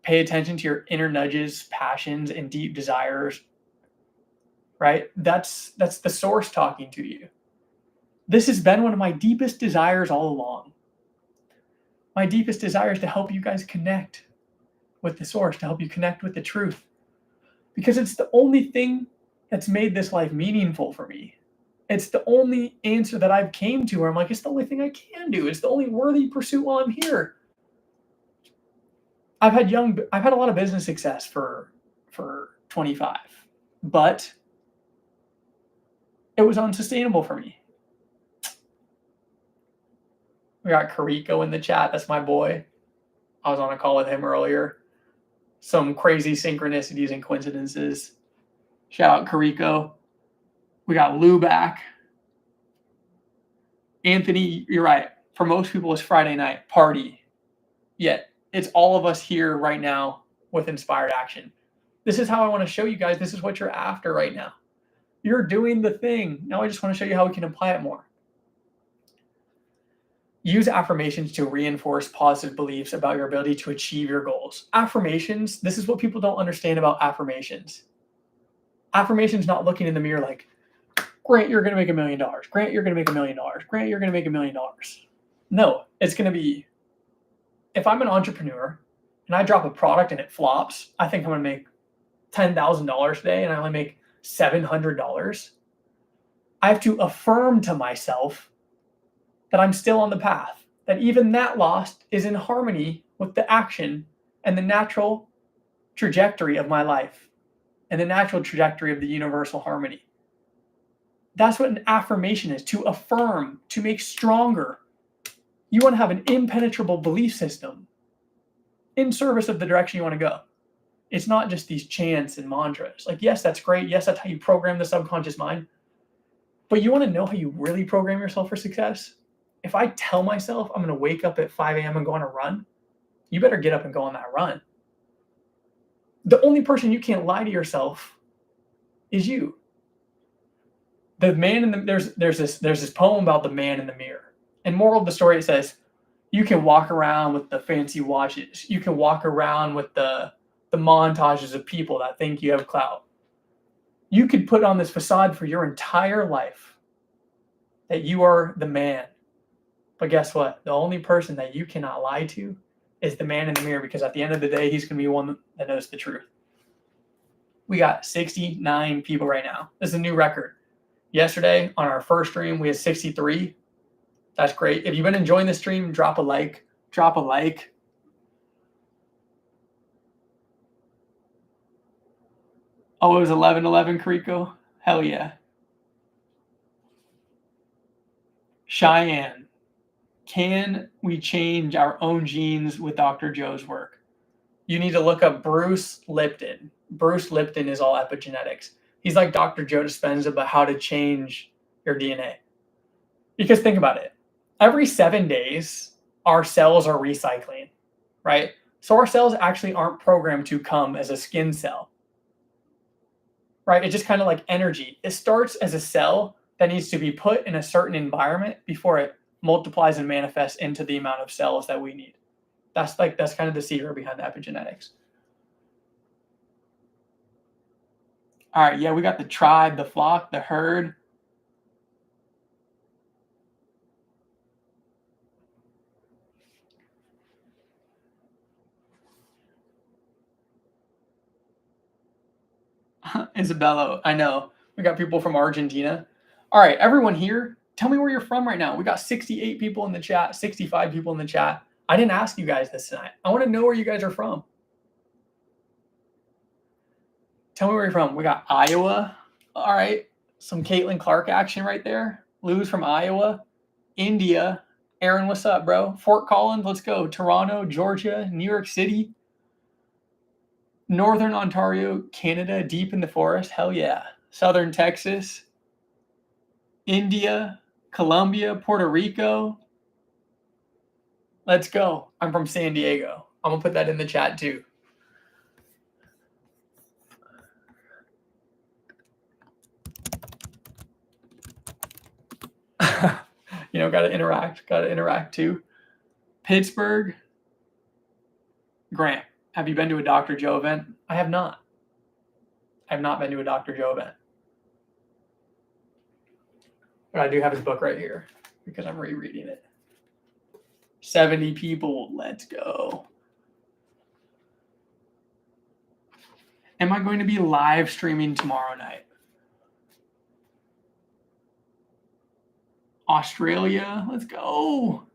Pay attention to your inner nudges, passions, and deep desires. Right? That's the source talking to you. This has been one of my deepest desires all along. My deepest desire is to help you guys connect with the source, to help you connect with the truth. Because it's the only thing that's made this life meaningful for me. It's the only answer that I've came to where I'm like, it's the only thing I can do. It's the only worthy pursuit while I'm here. I've had a lot of business success for 25, but it was unsustainable for me. We got Kariko in the chat. That's my boy. I was on a call with him earlier. Some crazy synchronicities and coincidences. Shout out Kariko. We got Lou back. Anthony, you're right. For most people, it's Friday night party. Yet it's all of us here right now with inspired action. This is how I want to show you guys. This is what you're after right now. You're doing the thing. Now I just want to show you how we can apply it more. Use affirmations to reinforce positive beliefs about your ability to achieve your goals. Affirmations, this is what people don't understand about affirmations. Affirmations not looking in the mirror like, Grant, you're going to make $1 million. Grant, you're going to make $1 million. Grant, you're going to make $1 million. No, it's going to be, if I'm an entrepreneur and I drop a product and it flops, I think I'm going to make $10,000 today and I only make $700. I have to affirm to myself that I'm still on the path, that even that loss is in harmony with the action and the natural trajectory of my life and the natural trajectory of the universal harmony. That's what an affirmation is, to affirm, to make stronger. You want to have an impenetrable belief system in service of the direction you want to go. It's not just these chants and mantras. Like, yes, that's great. Yes, that's how you program the subconscious mind. But you want to know how you really program yourself for success? If I tell myself I'm going to wake up at 5 a.m. and go on a run, you better get up and go on that run. The only person you can't lie to yourself is you. The man in the there's this poem about the man in the mirror. And moral of the story, it says, you can walk around with the fancy watches. You can walk around with the montages of people that think you have clout. You could put on this facade for your entire life that you are the man. But guess what? The only person that you cannot lie to is the man in the mirror, because at the end of the day, he's going to be one that knows the truth. We got 69 people right now. This is a new record. Yesterday on our first stream, we had 63. That's great. If you've been enjoying the stream, drop a like. Drop a like. Oh, it was 11:11, Kariko? Hell yeah. Cheyenne. Can we change our own genes with Dr. Joe's work? You need to look up Bruce Lipton. Bruce Lipton is all epigenetics. He's like Dr. Joe Dispenza about how to change your DNA. Because think about it. Every 7 days, our cells are recycling, right? So our cells actually aren't programmed to come as a skin cell, right? It's just kind of like energy. It starts as a cell that needs to be put in a certain environment before it multiplies and manifests into the amount of cells that we need. That's kind of the secret behind the epigenetics. All right, yeah, we got the tribe, the flock, the herd. Isabella, I know. We got people from Argentina. All right, everyone here, tell me where you're from right now. We got 68 people in the chat, 65 people in the chat. I didn't ask you guys this tonight. I want to know where you guys are from. Tell me where you're from. We got Iowa. All right, some Caitlin Clark action right there. Lou's from Iowa. India. Aaron, what's up, bro? Fort Collins, let's go. Toronto, Georgia, New York City. Northern Ontario, Canada, deep in the forest. Hell yeah. Southern Texas. India, Colombia, Puerto Rico. Let's go. I'm from San Diego. I'm going to put that in the chat too. You know, got to interact too. Pittsburgh. Grant, have you been to a Dr. Joe event? I have not. I have not been to a Dr. Joe event. But I do have his book right here because I'm rereading it. 70 people. Let's go. Am I going to be live streaming tomorrow night? Australia. Let's go.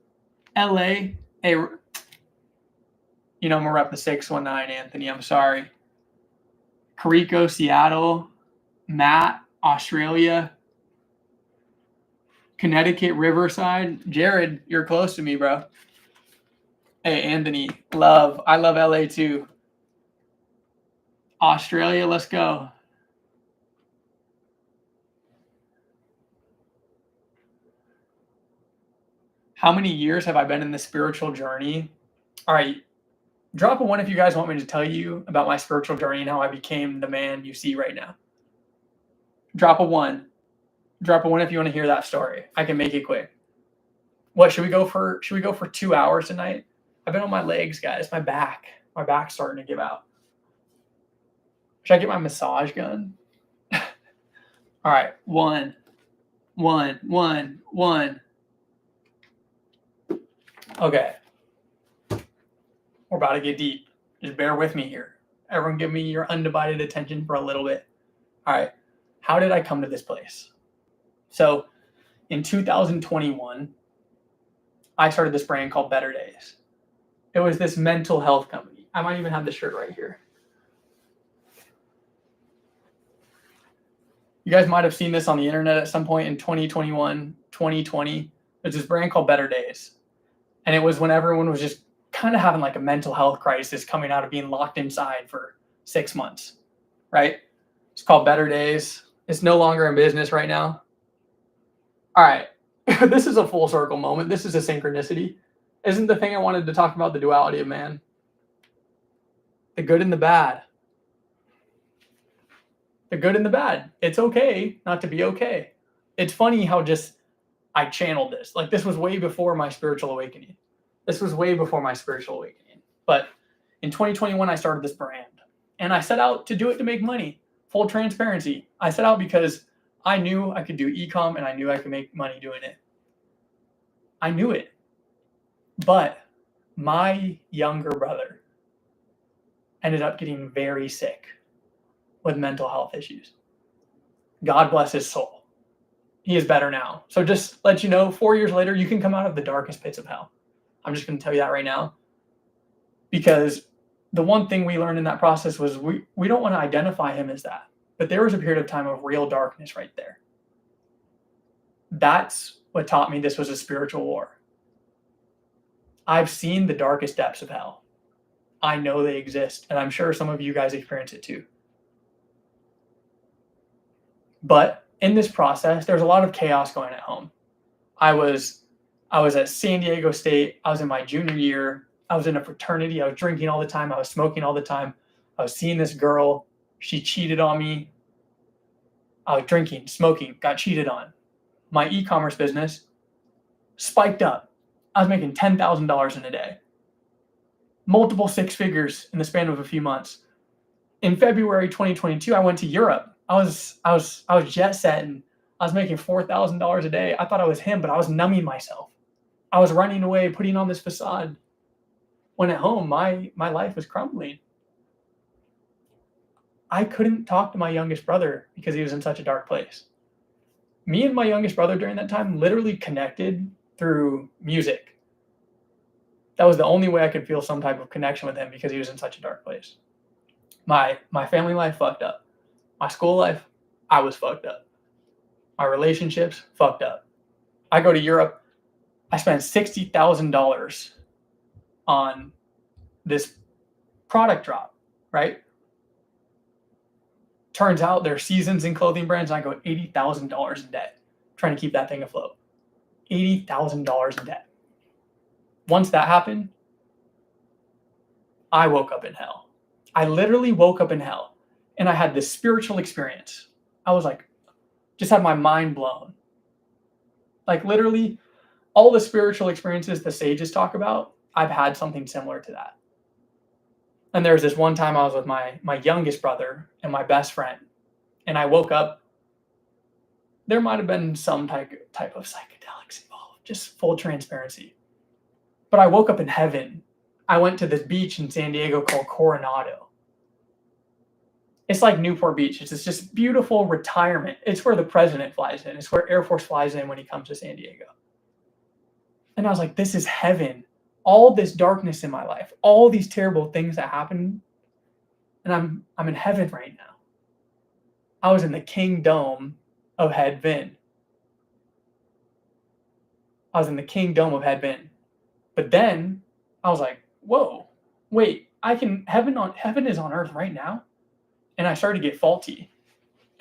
LA. Hey, you know, I'm going to rep the 619, Anthony. I'm sorry. Kariko, Seattle. Matt, Australia. Connecticut, Riverside. Jared, you're close to me, bro. Hey, Anthony, I love LA too. Australia, let's go. How many years have I been in the spiritual journey? All right, drop a 1 if you guys want me to tell you about my spiritual journey and how I became the man you see right now. Drop a 1. Drop a 1 if you want to hear that story. I can make it quick. What should we go for? Should we go for 2 hours tonight? I've been on my legs, guys. My back's starting to give out. Should I get my massage gun? All right, 1. Okay. We're about to get deep. Just bear with me here. Everyone give me your undivided attention for a little bit. All right. How did I come to this place? So in 2021, I started this brand called Better Days. It was this mental health company. I might even have the shirt right here. You guys might have seen this on the internet at some point in 2021, 2020. There's this brand called Better Days. And it was when everyone was just kind of having like a mental health crisis coming out of being locked inside for 6 months, right? It's called Better Days. It's no longer in business right now. All right. This is a full circle moment. This is a synchronicity. Isn't the thing I wanted to talk about the duality of man? The good and the bad. The good and the bad. It's okay not to be okay. It's funny how just I channeled this. Like this was way before my spiritual awakening. But in 2021, I started this brand and I set out to do it to make money. Full transparency. I set out because I knew I could do e-com and I knew I could make money doing it. I knew it. But my younger brother ended up getting very sick with mental health issues. God bless his soul. He is better now. So just let you know, 4 years later, you can come out of the darkest pits of hell. I'm just going to tell you that right now. Because the one thing we learned in that process was we don't want to identify him as that. But there was a period of time of real darkness right there. That's what taught me this was a spiritual war. I've seen the darkest depths of hell. I know they exist, and I'm sure some of you guys experience it too. But in this process, there's a lot of chaos going at home. I was at San Diego State. I was in my junior year. I was in a fraternity. I was drinking all the time. I was smoking all the time. I was seeing this girl. She cheated on me. I was drinking, smoking, got cheated on. My e-commerce business spiked up. I was making $10,000 in a day. Multiple six figures in the span of a few months. In February 2022, I went to Europe. I was jet setting. I was making $4,000 a day. I thought I was him, but I was numbing myself. I was running away, putting on this facade. When at home, my life was crumbling. I couldn't talk to my youngest brother because he was in such a dark place. Me and my youngest brother during that time literally connected through music. That was the only way I could feel some type of connection with him because he was in such a dark place. My family life fucked up. My school life, I was fucked up. My relationships, fucked up. I go to Europe. I spent $60,000 on this product drop, right? Turns out there's seasons in clothing brands, and I go $80,000 in debt trying to keep that thing afloat. $80,000 in debt. Once that happened, I woke up in hell. I literally woke up in hell, and I had this spiritual experience. I was like, just had my mind blown. Like literally, all the spiritual experiences the sages talk about, I've had something similar to that. And there was this one time I was with my youngest brother and my best friend, and I woke up. There might have been some type of psychedelics involved, just full transparency. But I woke up in heaven. I went to this beach in San Diego called Coronado. It's like Newport Beach. It's this just beautiful retirement. It's where the president flies in. It's where Air Force flies in when he comes to San Diego. And I was like, this is heaven. All this darkness in my life, all these terrible things that happened, and I'm in heaven right now. I was in the kingdom of Headvin. But then I was like, whoa, wait, heaven is on earth right now. And I started to get faulty,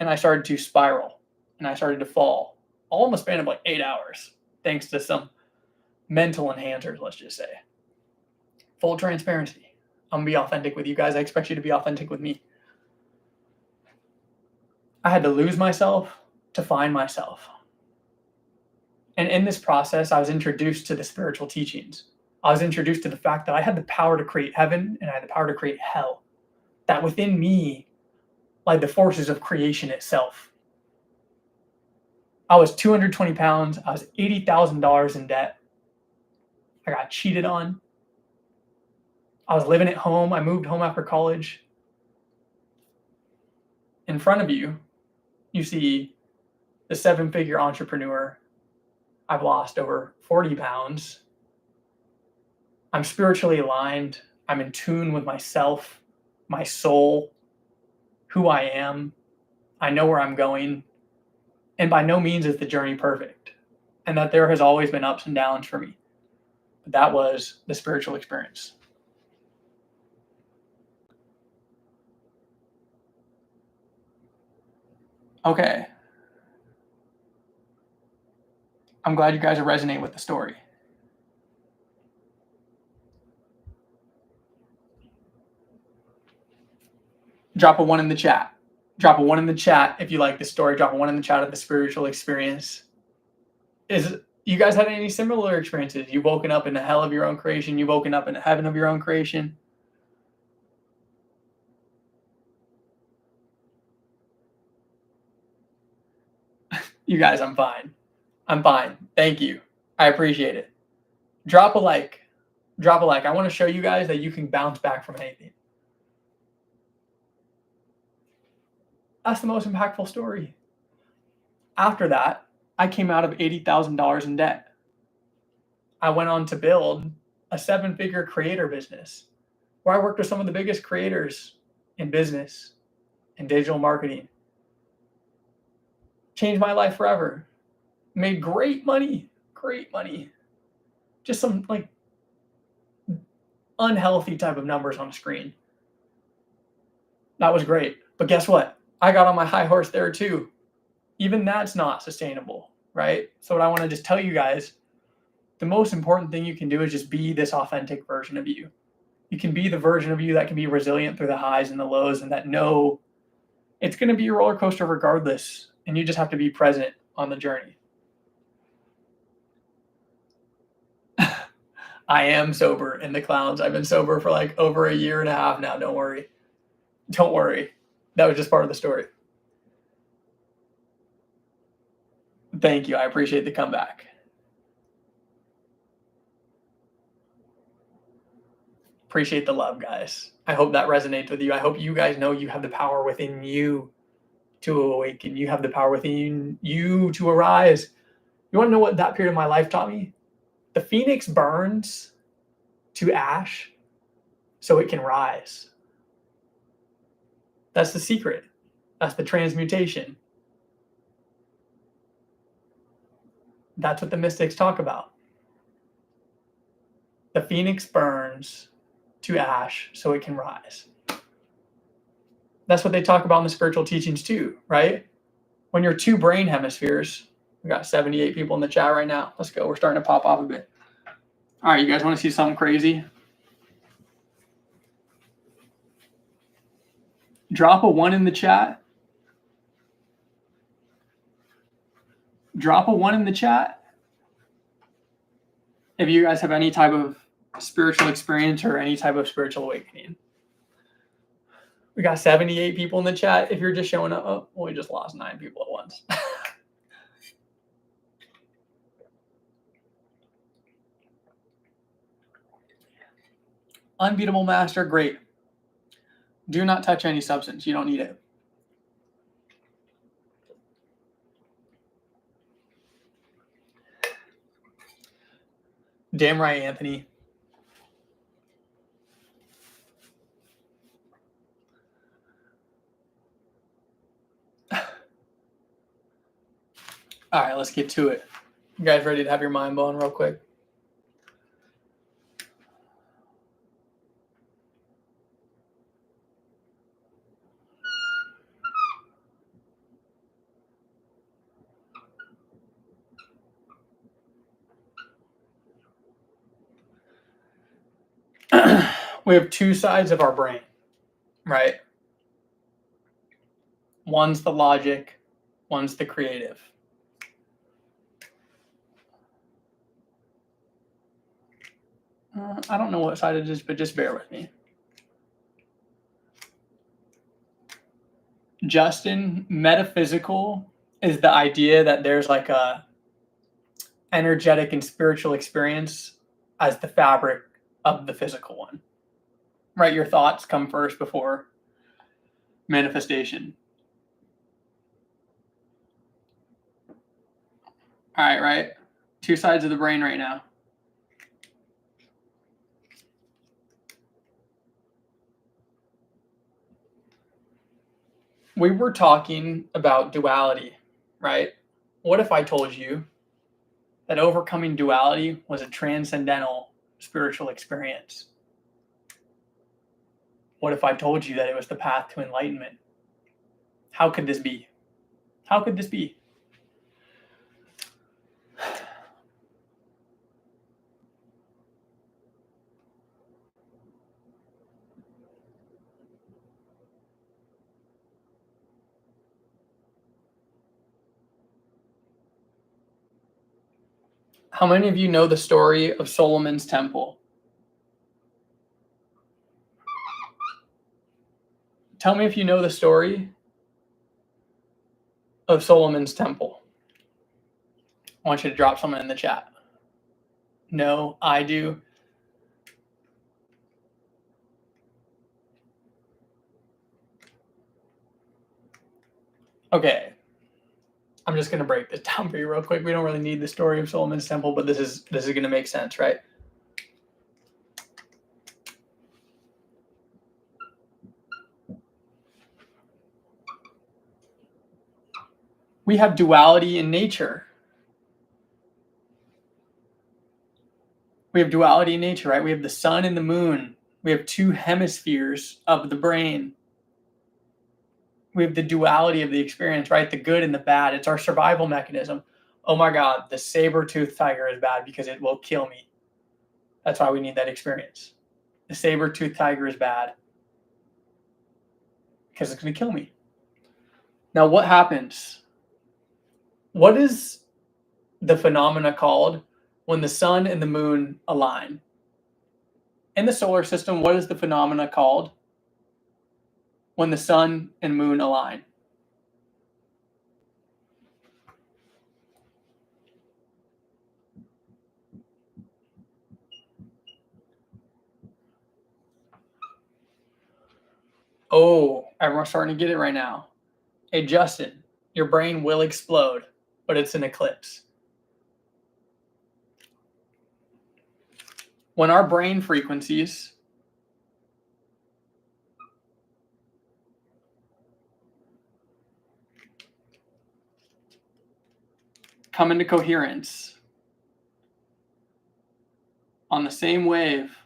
and I started to spiral, and I started to fall, all in the span of like 8 hours, thanks to some mental enhancers, let's just say. Full transparency. I'm going to be authentic with you guys. I expect you to be authentic with me. I had to lose myself to find myself. And in this process, I was introduced to the spiritual teachings. I was introduced to the fact that I had the power to create heaven and I had the power to create hell. That within me lied the forces of creation itself. I was 220 pounds. I was $80,000 in debt. I got cheated on. I was living at home. I moved home after college. In front of you, you see the 7-figure entrepreneur. I've lost over 40 pounds I'm spiritually aligned. I'm in tune with myself, my soul, who I am. I know where I'm going. And by no means is the journey perfect. And that there has always been ups and downs for me. But that was the spiritual experience. Okay. I'm glad you guys are resonating with the story. Drop a 1 in the chat. Drop a 1 in the chat if you like the story. Drop a 1 in the chat of the spiritual experience. You guys had any similar experiences? You've woken up in the hell of your own creation. You've woken up in the heaven of your own creation. You guys, I'm fine. I'm fine. Thank you. I appreciate it. Drop a like. Drop a like. I want to show you guys that you can bounce back from anything. That's the most impactful story. After that, I came out of $80,000 in debt. I went on to build a 7-figure creator business where I worked with some of the biggest creators in business and digital marketing. Changed my life forever. Made great money. Just some like unhealthy type of numbers on a screen. That was great. But guess what? I got on my high horse there too. Even that's not sustainable, right? So what I want to just tell you guys, the most important thing you can do is just be this authentic version of you. You can be the version of you that can be resilient through the highs and the lows, and that know it's going to be a roller coaster regardless, and you just have to be present on the journey. I am sober in the clowns. I've been sober for like over a year and a half now. Don't worry. That was just part of the story. Thank you. I appreciate the comeback. Appreciate the love, guys. I hope that resonates with you. I hope you guys know you have the power within you to awaken. You have the power within you to arise. You want to know what that period of my life taught me? The phoenix burns to ash so it can rise. That's the secret. That's the transmutation. That's what the mystics talk about. The phoenix burns to ash so it can rise. That's what they talk about in the spiritual teachings too, right? When you're 2 brain hemispheres, we got 78 people in the chat right now. Let's go. We're starting to pop off a bit. All right, you guys want to see something crazy? Drop a 1 in the chat. Drop a 1 in the chat if you guys have any type of spiritual experience or any type of spiritual awakening. We got 78 people in the chat. If you're just showing up, oh, well, we just lost 9 people at once. Unbeatable master, great. Do not touch any substance. You don't need it. Damn right, Anthony. All right, let's get to it. You guys ready to have your mind blown real quick? We have 2 sides of our brain, right? One's the logic, one's the creative. I don't know what side it is, but just bear with me. Justin, metaphysical is the idea that there's like a energetic and spiritual experience as the fabric of the physical one, right? Your thoughts come first before manifestation. All right, right? 2 sides of the brain right now. we were talking about duality, right? What if I told you that overcoming duality was a transcendental spiritual experience? What if I told you that it was the path to enlightenment? How could this be? How could this be? How many of you know the story of Solomon's temple? Tell me if you know the story of Solomon's temple. I want you to drop something in the chat. No, I do. Okay. I'm just going to break this down for you real quick. We don't really need the story of Solomon's temple, but this is going to make sense, right? We have duality in nature. We have duality in nature, right? We have the sun and the moon. We have two hemispheres of the brain. We have the duality of the experience, right? The good and the bad. It's our survival mechanism. Oh my God, the saber-toothed tiger is bad because it will kill me. That's why we need that experience. The saber-toothed tiger is bad because it's going to kill me. Now, what happens? What is the phenomena called when the sun and the moon align? In the solar system, what is the phenomena called when the sun and moon align? Oh, everyone's starting to get it right now. Hey, Justin, your brain will explode, but it's an eclipse. When our brain frequencies come into coherence on the same wave,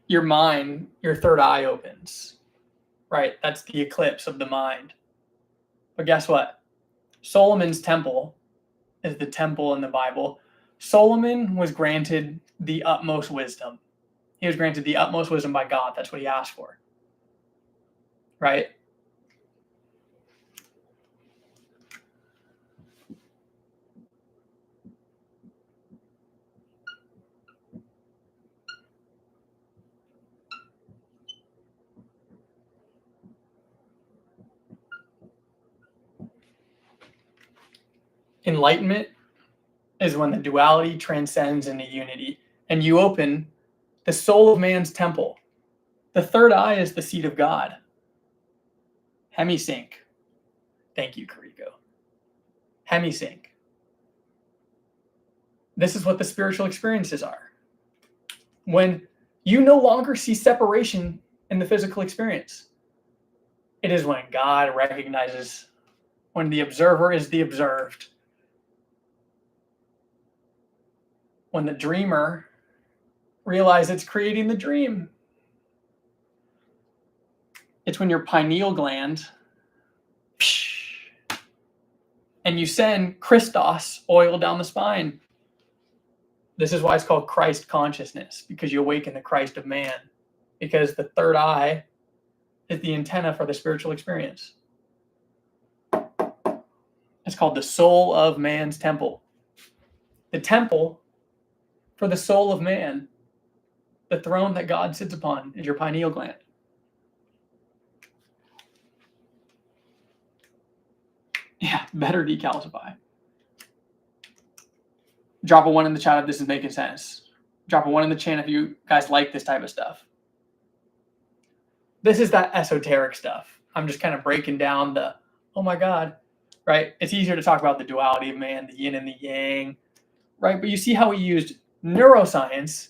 your mind, your third eye opens, right? That's the eclipse of the mind. But guess what? Solomon's temple is the temple in the Bible. Solomon was granted the utmost wisdom. He was granted the utmost wisdom by God. That's what he asked for, right? Enlightenment is when the duality transcends into unity and you open the soul of man's temple. The third eye is the seat of God. Hemisync. Thank you, Kariko. Hemisync. This is what the spiritual experiences are. When you no longer see separation in the physical experience, it is when God recognizes, when the observer is the observed, when the dreamer realizes it's creating the dream. It's when your pineal gland, and you send Christos oil down the spine. This is why it's called Christ consciousness, because you awaken the Christ of man, because the third eye is the antenna for the spiritual experience. It's called the soul of man's temple. The temple for the soul of man, the throne that God sits upon, is your pineal gland. Yeah, better decalcify. Drop a 1 in the chat if this is making sense. Drop a 1 in the chat if you guys like this type of stuff. This is that esoteric stuff. I'm just kind of breaking down the, oh my God, right? It's easier to talk about the duality of man, the yin and the yang, right? But you see how we used neuroscience,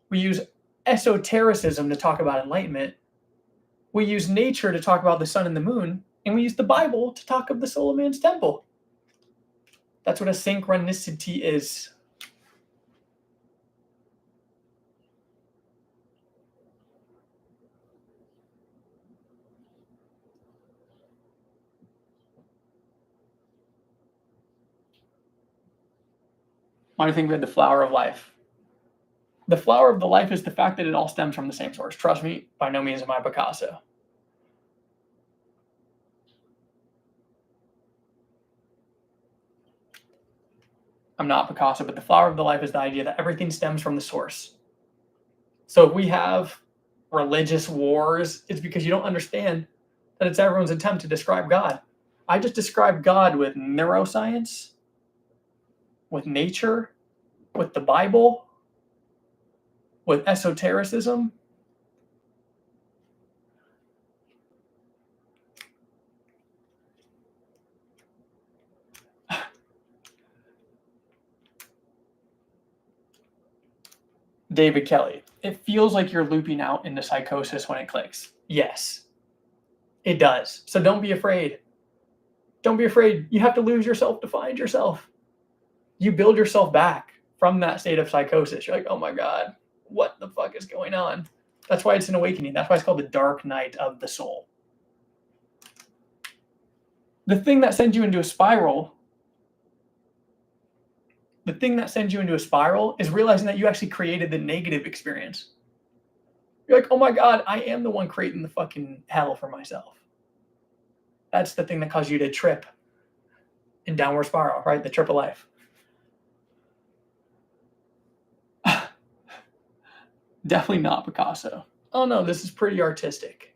we use esotericism to talk about enlightenment, we use nature to talk about the sun and the moon, and we use the Bible to talk of the soul of man's temple. That's what a synchronicity is. Why do you think we had the flower of life? The flower of the life is the fact that it all stems from the same source. Trust me, by no means am I Picasso. I'm not Picasso, but the flower of the life is the idea that everything stems from the source. So if we have religious wars, it's because you don't understand that it's everyone's attempt to describe God. I just described God with neuroscience, with nature, with the Bible, with esotericism. David Kelly, it feels like you're looping out into psychosis when it clicks. Yes, it does. So don't be afraid. Don't be afraid. You have to lose yourself to find yourself. You build yourself back from that state of psychosis. You're like, oh my God, what the fuck is going on? That's why it's an awakening. That's why it's called the dark night of the soul. The thing that sends you into a spiral, is realizing that you actually created the negative experience. You're like, oh my God, I am the one creating the fucking hell for myself. That's the thing that caused you to trip in downward spiral, right? The trip of life. Definitely not Picasso. Oh no, this is pretty artistic.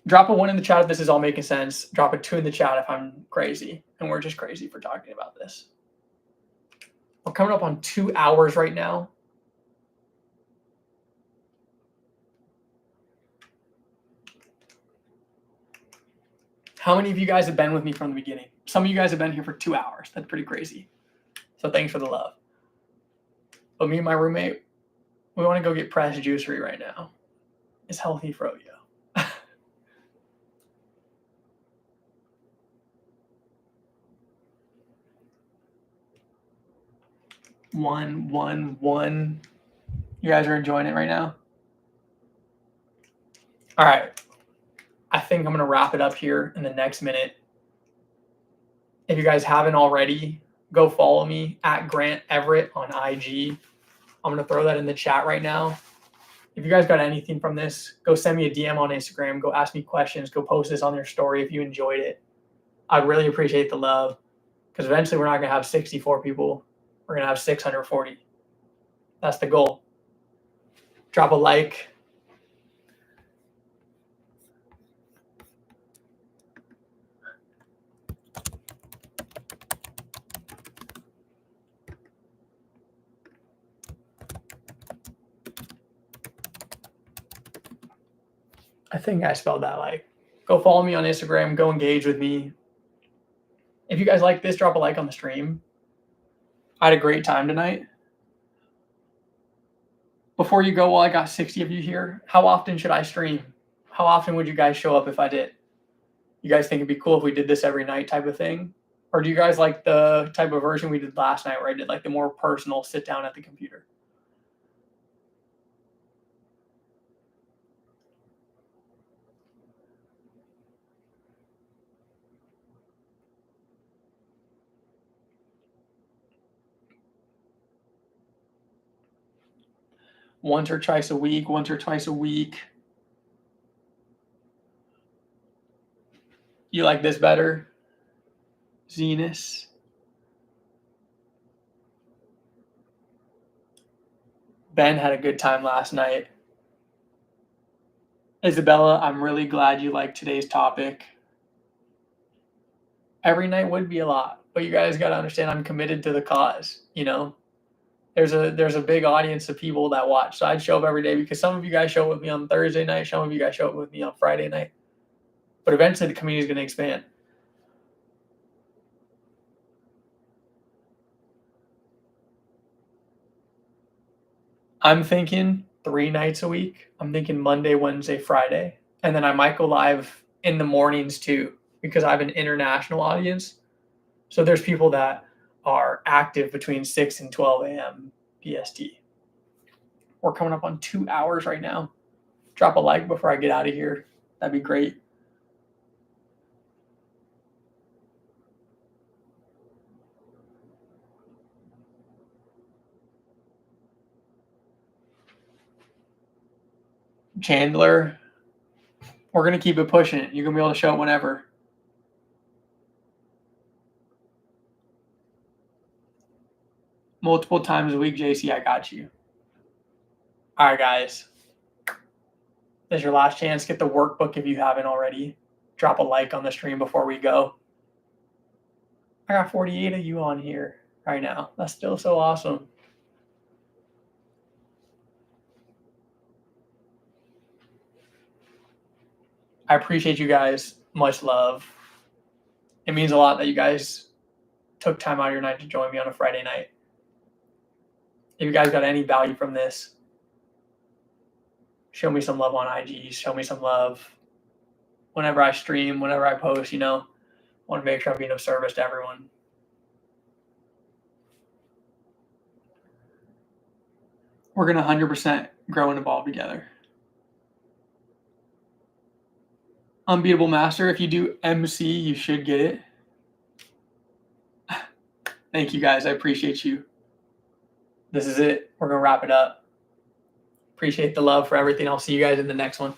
Drop a 1 in the chat if this is all making sense. Drop a 2 in the chat if I'm crazy. And we're just crazy for talking about this. We're coming up on 2 hours right now. How many of you guys have been with me from the beginning? Some of you guys have been here for 2 hours. That's pretty crazy. So thanks for the love. But me and my roommate, we want to go get pressed juicery right now. It's healthy froyo. One. You guys are enjoying it right now? All right. I think I'm going to wrap it up here in the next minute. If you guys haven't already, go follow me at Grant Everett on IG. I'm going to throw that in the chat right now. If you guys got anything from this, go send me a DM on Instagram. Go ask me questions. Go post this on your story if you enjoyed it. I'd really appreciate the love, because eventually we're not going to have 64 people. We're going to have 640. That's the goal. Drop a like. I think I spelled that like. Go follow me on Instagram. Go engage with me. If you guys like this, drop a like on the stream. I had a great time tonight. Before you go, well, I got 60 of you here. How often should I stream? How often would you guys show up if I did? You guys think it'd be cool if we did this every night type of thing? Or do you guys like the type of version we did last night where I did like the more personal sit down at the computer? Once or twice a week. You like this better? Zenus. Ben had a good time last night. Isabella, I'm really glad you liked today's topic. Every night would be a lot, but you guys got to understand I'm committed to the cause, you know? there's a big audience of people that watch. So I'd show up every day because some of you guys show up with me on Thursday night, some of you guys show up with me on Friday night. But eventually the community is going to expand. I'm thinking 3 nights a week. I'm thinking Monday, Wednesday, Friday. And then I might go live in the mornings too, because I have an international audience. So there's people that are active between 6 and 12 a.m. PST. We're coming up on 2 hours right now. Drop a like before I get out of here. That'd be great. Chandler, we're going to keep it pushing. You're going to be able to show it whenever. Multiple times a week, JC, I got you. All right, guys. This is your last chance. Get the workbook if you haven't already. Drop a like on the stream before we go. I got 48 of you on here right now. That's still so awesome. I appreciate you guys. Much love. It means a lot that you guys took time out of your night to join me on a Friday night. If you guys got any value from this, show me some love on IG. Show me some love whenever I stream, whenever I post, I want to make sure I'm being of service to everyone. We're going to 100% grow and evolve together. Unbeatable Master, if you do MC, you should get it. Thank you guys. I appreciate you. This is it. We're going to wrap it up. Appreciate the love for everything. I'll see you guys in the next one.